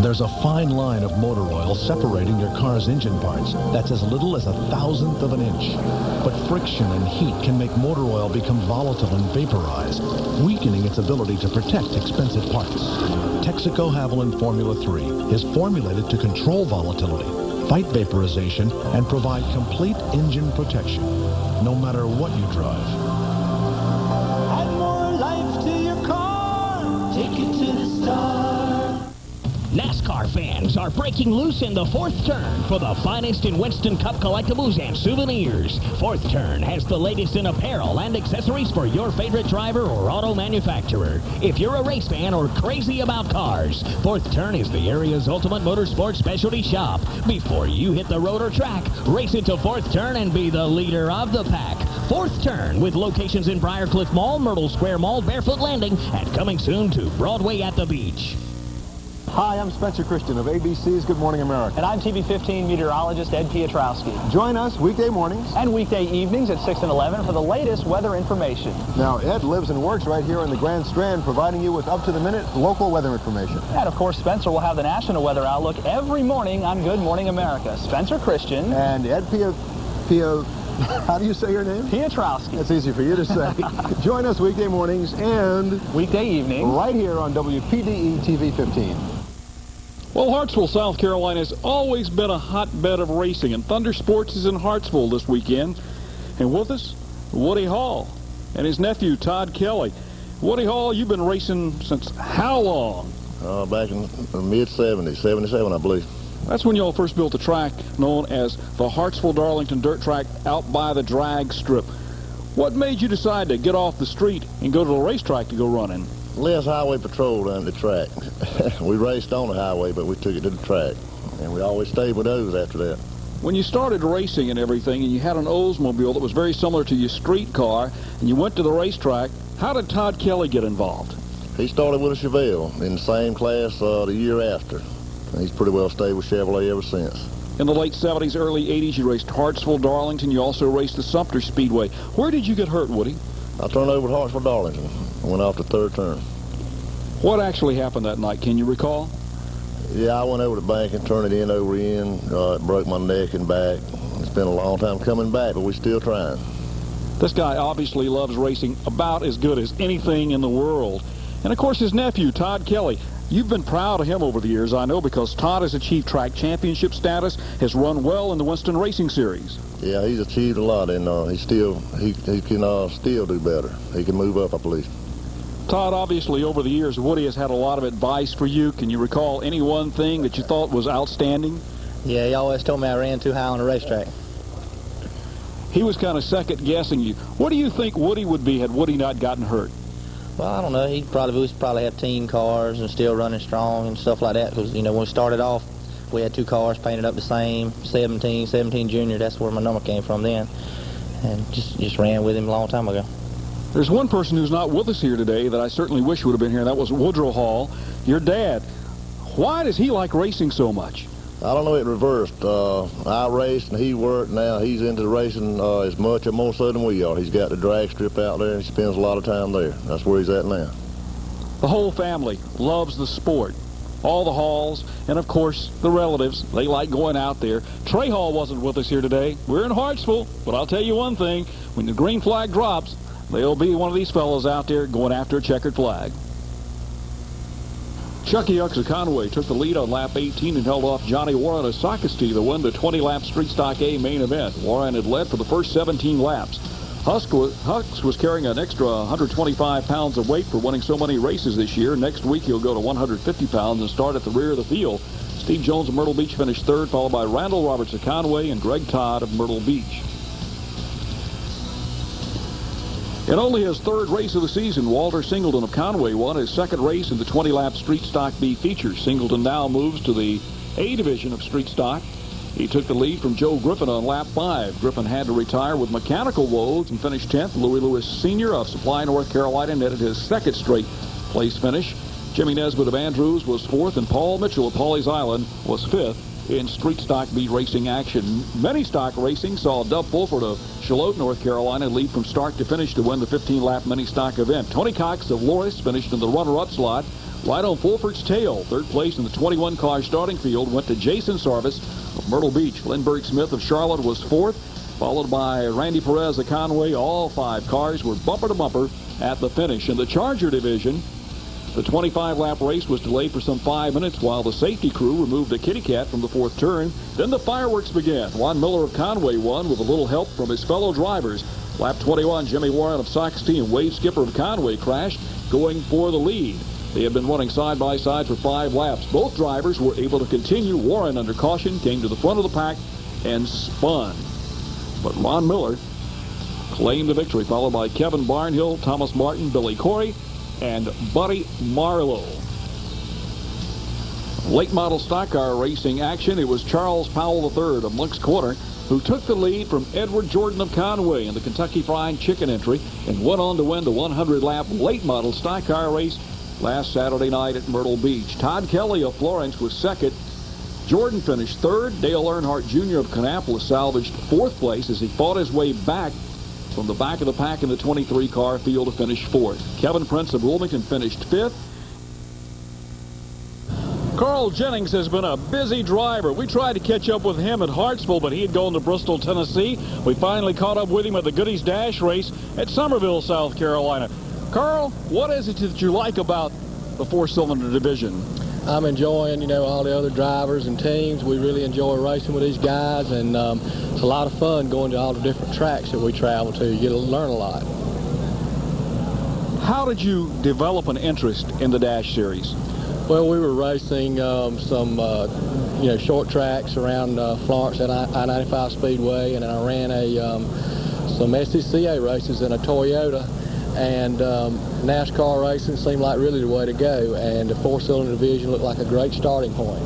There's a fine line of motor oil separating your car's engine parts that's as little as 1/1000th of an inch. But friction and heat can make motor oil become volatile and vaporize, weakening its ability to protect expensive parts. Texaco Haviland Formula 3 is formulated to control volatility, fight vaporization, and provide complete engine protection, no matter what you drive. Add more life to your car. Take it to the stars. NASCAR fans are breaking loose in the fourth turn for the finest in Winston Cup collectibles and souvenirs. Fourth Turn has the latest in apparel and accessories for your favorite driver or auto manufacturer. If you're a race fan or crazy about cars, Fourth Turn is the area's ultimate motorsports specialty shop. Before you hit the road or track, race into Fourth Turn and be the leader of the pack. Fourth Turn, with locations in Briarcliff Mall, Myrtle Square Mall, Barefoot Landing, and coming soon to Broadway at the Beach. Hi, I'm Spencer Christian of ABC's Good Morning America. And I'm TV15 meteorologist Ed Piotrowski. Join us weekday mornings and weekday evenings at 6 and 11 for the latest weather information. Now, Ed lives and works right here in the Grand Strand, providing you with up-to-the-minute local weather information. And, of course, Spencer will have the national weather outlook every morning on Good Morning America. Spencer Christian. And Ed how do you say your name? Piotrowski. That's easy for you to say. Join us weekday mornings and weekday evenings right here on WPDE TV 15. Well, Hartsville, South Carolina has always been a hotbed of racing, and Thunder Sports is in Hartsville this weekend. And with us, Woody Hall and his nephew, Todd Kelly. Woody Hall, you've been racing since how long? Back in the mid-70s, 77, I believe. That's when y'all first built a track known as the Hartsville-Darlington Dirt Track out by the drag strip. What made you decide to get off the street and go to the racetrack to go running? Less highway patrol down the track. We raced on the highway, but we took it to the track. And we always stayed with those after that. When you started racing and everything, and you had an Oldsmobile that was very similar to your street car, and you went to the racetrack, how did Todd Kelly get involved? He started with a Chevelle in the same class the year after. And he's pretty well stayed with Chevrolet ever since. In the late 70s, early 80s, you raced Hartsville, Darlington. You also raced the Sumter Speedway. Where did you get hurt, Woody? I turned over to Hartsville, Darlington. I went off the third turn. What actually happened that night? Can you recall? Yeah, I went over the bank and turned it end over end. It broke my neck and back. It's been a long time coming back, but we're still trying. This guy obviously loves racing about as good as anything in the world. And, of course, his nephew, Todd Kelly. You've been proud of him over the years, I know, because Todd has achieved track championship status, has run well in the Winston Racing Series. Yeah, he's achieved a lot, and he can still do better. He can move up, I believe. Todd, obviously, over the years, Woody has had a lot of advice for you. Can you recall any one thing that you thought was outstanding? Yeah, he always told me I ran too high on the racetrack. He was kind of second-guessing you. What do you think Woody would be had Woody not gotten hurt? Well, I don't know. We probably have team cars and still running strong and stuff like that. Because, you know, when we started off, we had 2 cars painted up the same, 17 Junior. That's where my number came from then. And just ran with him a long time ago. There's one person who's not with us here today that I certainly wish would have been here, and that was Woodrow Hall, your dad. Why does he like racing so much? I don't know, it reversed. I raced and he worked. Now he's into racing as much or more so than we are. He's got the drag strip out there and he spends a lot of time there. That's where he's at now. The whole family loves the sport. All the Halls, and of course the relatives, they like going out there. Trey Hall wasn't with us here today. We're in Hartsville, but I'll tell you one thing, when the green flag drops, there'll be one of these fellows out there going after a checkered flag. Chucky Hux of Conway took the lead on lap 18 and held off Johnny Warren of Socastee to win the 20-lap Street Stock A main event. Warren had led for the first 17 laps. Hux was carrying an extra 125 pounds of weight for winning so many races this year. Next week he'll go to 150 pounds and start at the rear of the field. Steve Jones of Myrtle Beach finished third, followed by Randall Roberts of Conway and Greg Todd of Myrtle Beach. In only his third race of the season, Walter Singleton of Conway won his second race in the 20-lap Street Stock B feature. Singleton now moves to the A division of Street Stock. He took the lead from Joe Griffin on lap 5. Griffin had to retire with mechanical woes and finished 10th. Louis Lewis Sr. of Supply, North Carolina, netted his second straight place finish. Jimmy Nesbitt of Andrews was 4th, and Paul Mitchell of Pawleys Island was 5th in Street Stock B racing action. Many stock racing saw Dub Fulford of Charlotte, North Carolina, lead from start to finish to win the 15-lap mini stock event. Tony Cox of Loris finished in the runner-up slot, right on Fulford's tail. Third place in the 21-car starting field went to Jason Sarvis of Myrtle Beach. Lindbergh Smith of Charlotte was 4th, followed by Randy Perez of Conway. All 5 cars were bumper to bumper at the finish. In the Charger division, the 25-lap race was delayed for some 5 minutes while the safety crew removed a kitty cat from the 4th turn. Then the fireworks began. Juan Miller of Conway won with a little help from his fellow drivers. Lap 21, Jimmy Warren of Socastee and Wade Skipper of Conway crashed, going for the lead. They had been running side by side for 5 laps. Both drivers were able to continue. Warren, under caution, came to the front of the pack and spun. But Ron Miller claimed the victory, followed by Kevin Barnhill, Thomas Martin, Billy Corey, and Buddy Marlowe. Late model stock car racing action. It was Charles Powell III of Monk's Corner who took the lead from Edward Jordan of Conway in the Kentucky Fried Chicken entry and went on to win the 100-lap late model stock car race last Saturday night at Myrtle Beach. Todd Kelly of Florence was second. Jordan finished third. Dale Earnhardt Jr. of Kannapolis salvaged 4th place as he fought his way back from the back of the pack in the 23-car field to finish 4th. Kevin Prince of Wilmington finished 5th. Carl Jennings has been a busy driver. We tried to catch up with him at Hartsville, but he had gone to Bristol, Tennessee. We finally caught up with him at the Goodies Dash race at Summerville, South Carolina. Carl, what is it that you like about the 4-cylinder division? I'm enjoying, all the other drivers and teams. We really enjoy racing with these guys, and it's a lot of fun going to all the different tracks that we travel to. You get to learn a lot. How did you develop an interest in the Dash Series? Well, we were racing some, short tracks around Florence at I-95 Speedway, and then I ran some SCCA races in a Toyota. And NASCAR racing seemed like really the way to go, and the 4-cylinder division looked like a great starting point.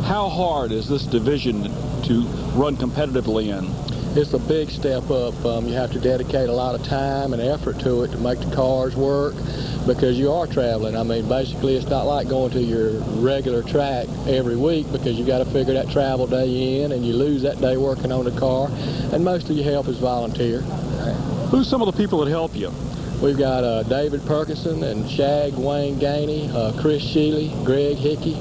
How hard is this division to run competitively in? It's a big step up. You have to dedicate a lot of time and effort to it to make the cars work, because you are traveling. I mean, basically it's not like going to your regular track every week, because you got to figure that travel day in, and you lose that day working on the car, and most of your help is volunteer. Who's some of the people that help you? We've got David Perkinson and Shag Wayne Gainey, Chris Shealy, Greg Hickey,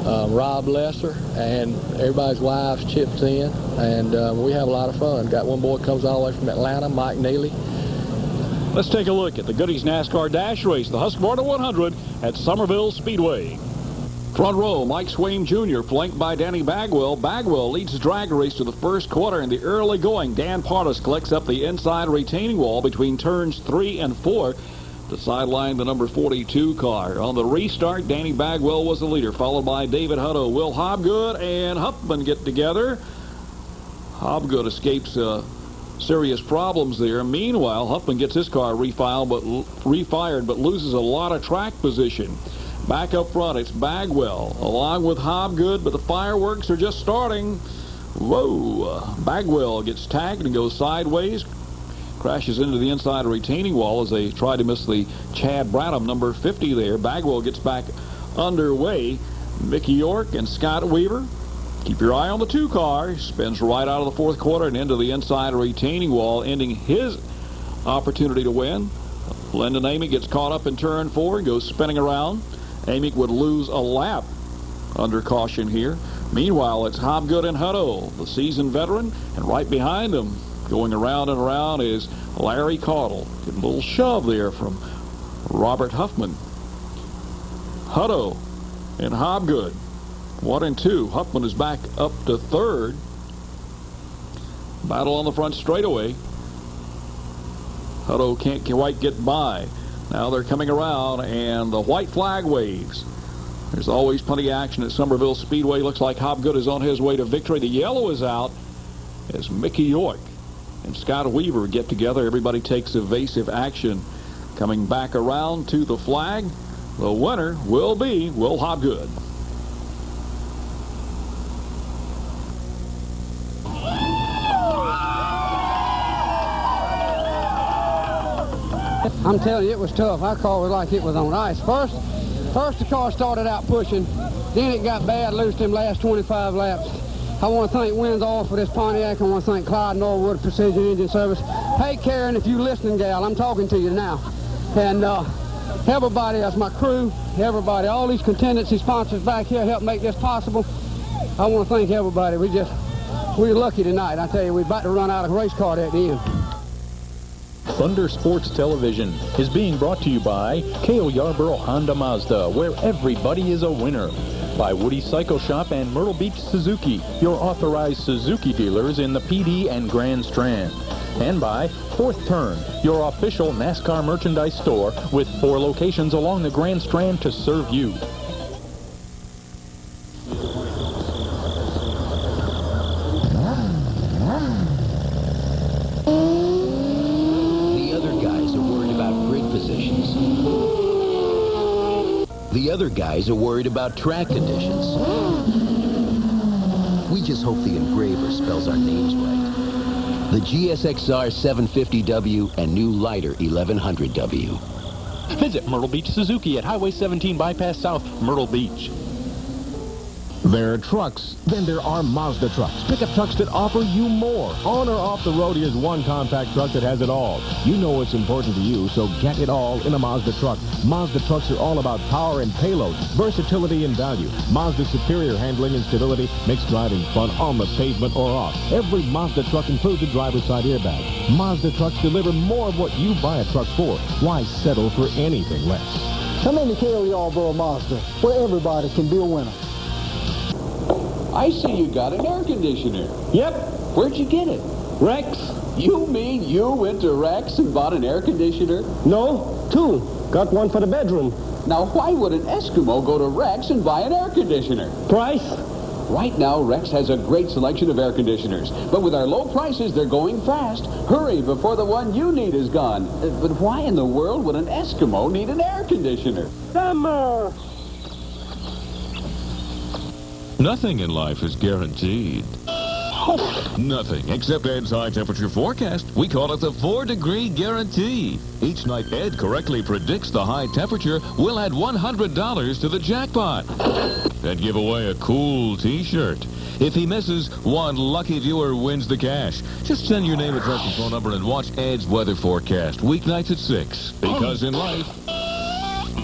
Rob Lesser, and everybody's wives chips in, and we have a lot of fun. Got one boy that comes all the way from Atlanta, Mike Neely. Let's take a look at the Goodies NASCAR Dash Race, the Husqvarna 100 at Summerville Speedway. Front row, Mike Swaim Jr., flanked by Danny Bagwell. Bagwell leads the drag race to the first quarter in the early going. Dan Partis collects up the inside retaining wall between turns 3 and 4 to sideline the number 42 car. On the restart, Danny Bagwell was the leader, followed by David Hutto. Will Hobgood and Huffman get together. Hobgood escapes serious problems there. Meanwhile, Huffman gets his car refired, but loses a lot of track position. Back up front, it's Bagwell along with Hobgood, but the fireworks are just starting. Whoa! Bagwell gets tagged and goes sideways, crashes into the inside retaining wall as they try to miss the Chad Branham, number 50 there. Bagwell gets back underway. Mickey York and Scott Weaver. Keep your eye on the 2 car. Spins right out of the 4th quarter and into the inside retaining wall, ending his opportunity to win. Lyndon Amick gets caught up in turn 4 and goes spinning around. Amick would lose a lap under caution here. Meanwhile, it's Hobgood and Hutto, the seasoned veteran, and right behind them, going around and around, is Larry Caudle. Getting a little shove there from Robert Huffman. Hutto and Hobgood, 1 and 2. Huffman is back up to 3rd. Battle on the front straightaway. Hutto can't quite get by. Now they're coming around, and the white flag waves. There's always plenty of action at Summerville Speedway. Looks like Hobgood is on his way to victory. The yellow is out as Mickey York and Scott Weaver get together. Everybody takes evasive action. Coming back around to the flag, the winner will be Will Hobgood. I'm telling you, it was tough. Our car was like it was on ice. First the car started out pushing, then it got bad, loose them last 25 laps. I want to thank Winston for this Pontiac. I want to thank Clyde Norwood Precision Engine Service. Hey, Karen, if you listening, gal, I'm talking to you now. And everybody, that's my crew, everybody, all these contingency sponsors back here help make this possible. I want to thank everybody. We're lucky tonight. I tell you, we're about to run out of race car at the end. Thunder Sports Television is being brought to you by Cale Yarborough Honda Mazda, where everybody is a winner. By Woody Cycle Shop and Myrtle Beach Suzuki, your authorized Suzuki dealers in the PD and Grand Strand. And by Fourth Turn, your official NASCAR merchandise store with 4 locations along the Grand Strand to serve you. The other guys are worried about track conditions. We just hope the engraver spells our names right. The GSXR 750W and new lighter 1100W. Visit Myrtle Beach Suzuki at Highway 17 Bypass South, Myrtle Beach. There are trucks, then there are Mazda trucks. Pickup trucks that offer you more. On or off the road, here's one compact truck that has it all. You know what's important to you, so get it all in a Mazda truck. Mazda trucks are all about power and payload, versatility and value. Mazda's superior handling and stability makes driving fun on the pavement or off. Every Mazda truck includes a driver's side airbag. Mazda trucks deliver more of what you buy a truck for. Why settle for anything less? Come into Cale Yarborough Mazda, where everybody can be a winner. I see you got an air conditioner. Yep. Where'd you get it? Rex. You mean you went to Rex and bought an air conditioner? No, 2. Got one for the bedroom. Now, why would an Eskimo go to Rex and buy an air conditioner? Price? Right now, Rex has a great selection of air conditioners. But with our low prices, they're going fast. Hurry before the one you need is gone. But why in the world would an Eskimo need an air conditioner? Summer! Nothing in life is guaranteed. Nothing except Ed's high temperature forecast. We call it the 4-degree guarantee. Each night Ed correctly predicts the high temperature, we'll add $100 to the jackpot and give away a cool t-shirt. If he misses, one lucky viewer wins the cash. Just send your name, address, and phone number and watch Ed's weather forecast weeknights at 6. Because in life,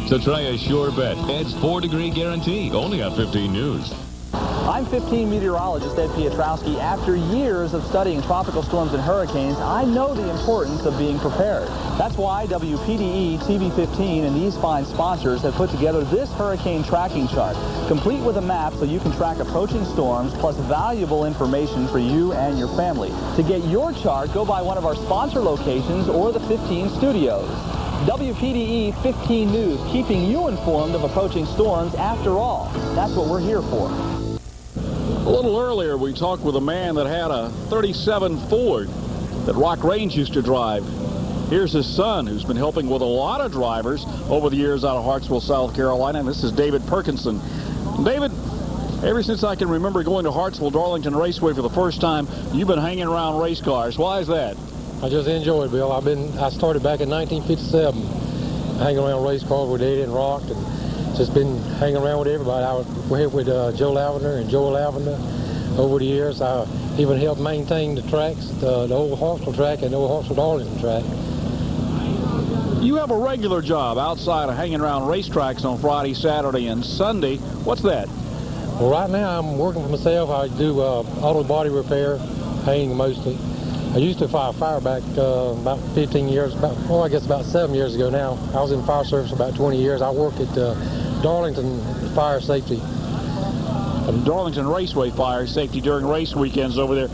so try a sure bet. Ed's 4-degree guarantee, only on 15 News. I'm 15 meteorologist Ed Piotrowski. After years of studying tropical storms and hurricanes, I know the importance of being prepared. That's why WPDE TV 15 and these fine sponsors have put together this hurricane tracking chart, complete with a map so you can track approaching storms, plus valuable information for you and your family. To get your chart, go by one of our sponsor locations or the 15 studios. WPDE 15 News, keeping you informed of approaching storms. After all, that's what we're here for. A little earlier, we talked with a man that had a 37 Ford that Rock Range used to drive. Here's his son, who's been helping with a lot of drivers over the years out of Hartsville, South Carolina. And this is David Perkinson. David, ever since I can remember going to Hartsville Darlington Raceway for the first time, you've been hanging around race cars. Why is that? I just enjoy it, Bill. I started back in 1957, hanging around race cars with Eddie and Rock, and just been hanging around with everybody. I was with Joe Lavender and Joel Lavender over the years. I even helped maintain the tracks, the old Hartsville track and the old Hartsville Darlington track. You have a regular job outside of hanging around racetracks on Friday, Saturday, and Sunday. What's that? Well, right now I'm working for myself. I do auto body repair, painting mostly. I used to fight fire back about 15 years, I guess about 7 years ago now. I was in fire service about 20 years. I worked at Darlington Fire Safety. Darlington Raceway Fire Safety during race weekends over there.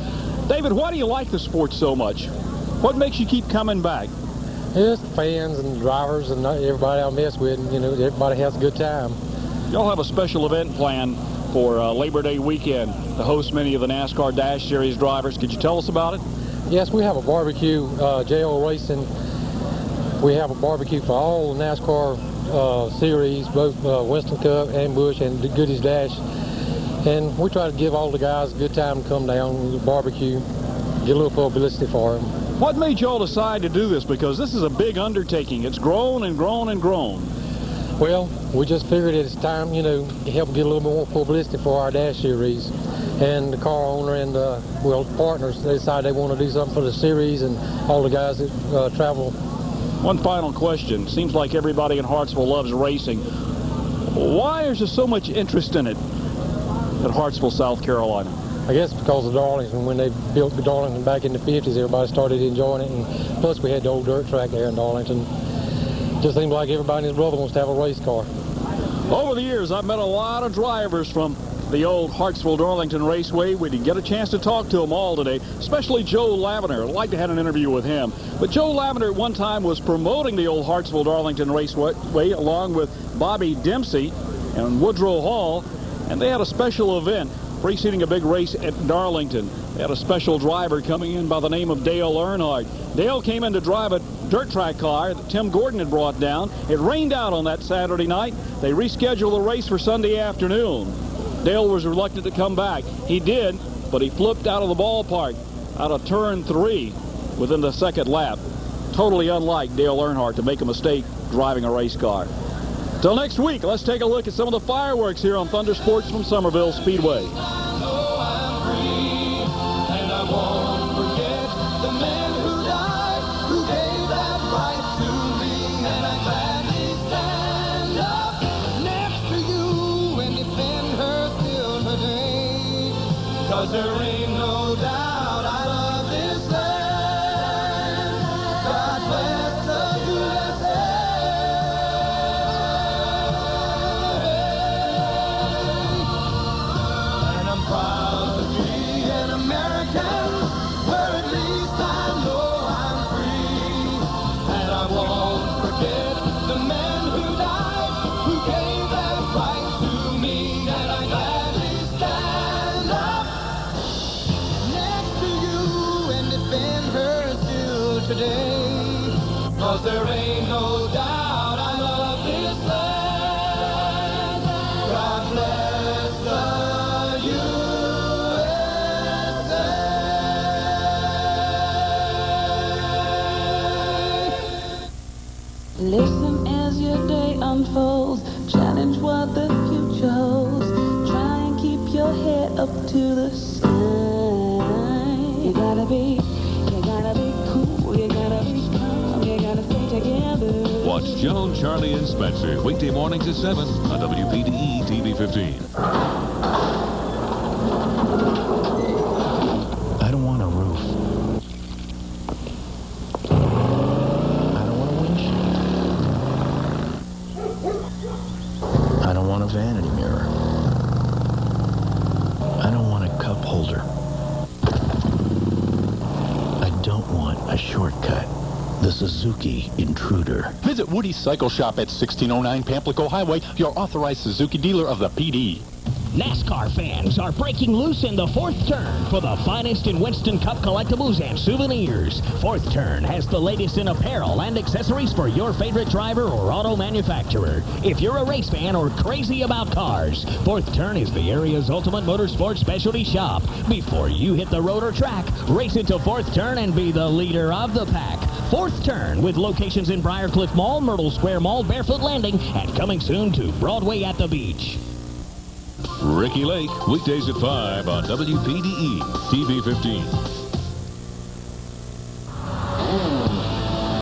David, why do you like the sport so much? What makes you keep coming back? It's the fans and the drivers and everybody I mess with, and, you know, everybody has a good time. Y'all have a special event planned for Labor Day weekend to host many of the NASCAR Dash Series drivers. Could you tell us about it? Yes, we have a barbecue, JO Racing. We have a barbecue for all the NASCAR series, both Winston Cup and Busch and the Goodies Dash. And we try to give all the guys a good time to come down, barbecue, get a little publicity for them. What made y'all decide to do this? Because this is a big undertaking. It's grown and grown and grown. Well, we just figured it's time, you know, to help get a little more publicity for our Dash Series. And the car owner and, well, partners, they decided they want to do something for the series and all the guys that travel. One final question. Seems like everybody in Hartsville loves racing. Why is there so much interest in it at Hartsville, South Carolina? I guess because of Darlington. When they built Darlington back in the 50s, everybody started enjoying it. And plus, we had the old dirt track there in Darlington. Just seems like everybody and his brother wants to have a race car. Over the years, I've met a lot of drivers from the old Hartsville Darlington Raceway. We didn't get a chance to talk to them all today, especially Joe Lavender. I'd like to have an interview with him. But Joe Lavender at one time was promoting the old Hartsville Darlington Raceway along with Bobby Dempsey and Woodrow Hall, and they had a special event preceding a big race at Darlington. They had a special driver coming in by the name of Dale Earnhardt. Dale came in to drive a dirt track car that Tim Gordon had brought down. It rained out on that Saturday night. They rescheduled the race for Sunday afternoon. Dale was reluctant to come back. He did, but he flipped out of the ballpark out of turn 3 within the second lap. Totally unlike Dale Earnhardt to make a mistake driving a race car. Till next week, let's take a look at some of the fireworks here on Thunder Sports from Summerville Speedway. There ain't no doubt I love this land. God bless the USA. And I'm proud to be an American, where at least I know I'm free. And I won't forget the men who died, who gave their right to me. And I gladly stand up today, 'cause there ain't no doubt I love this land. God bless the USA. Listen as your day unfolds, challenge what the future holds, try and keep your head up to the sun. You gotta be cool, you gotta be calm, you gotta stay together. Watch Joan, Charlie, and Spencer weekday mornings at 7 on WPDE TV 15. want a vanity mirror. I don't want a cup holder. I don't want a shortcut. The Suzuki Intruder. Visit Woody's Cycle Shop at 1609 Pamplico Highway, your authorized Suzuki dealer of the PD. NASCAR fans are breaking loose in the fourth turn for the finest in Winston Cup collectibles and souvenirs. Fourth Turn has the latest in apparel and accessories for your favorite driver or auto manufacturer. If you're a race fan or crazy about cars, Fourth Turn is the area's ultimate motorsports specialty shop. Before you hit the road or track, race into Fourth Turn and be the leader of the pack. Fourth Turn, with locations in Briarcliff Mall, Myrtle Square Mall, Barefoot Landing, and coming soon to Broadway at the Beach. Ricky Lake, weekdays at 5 on WPDE TV 15.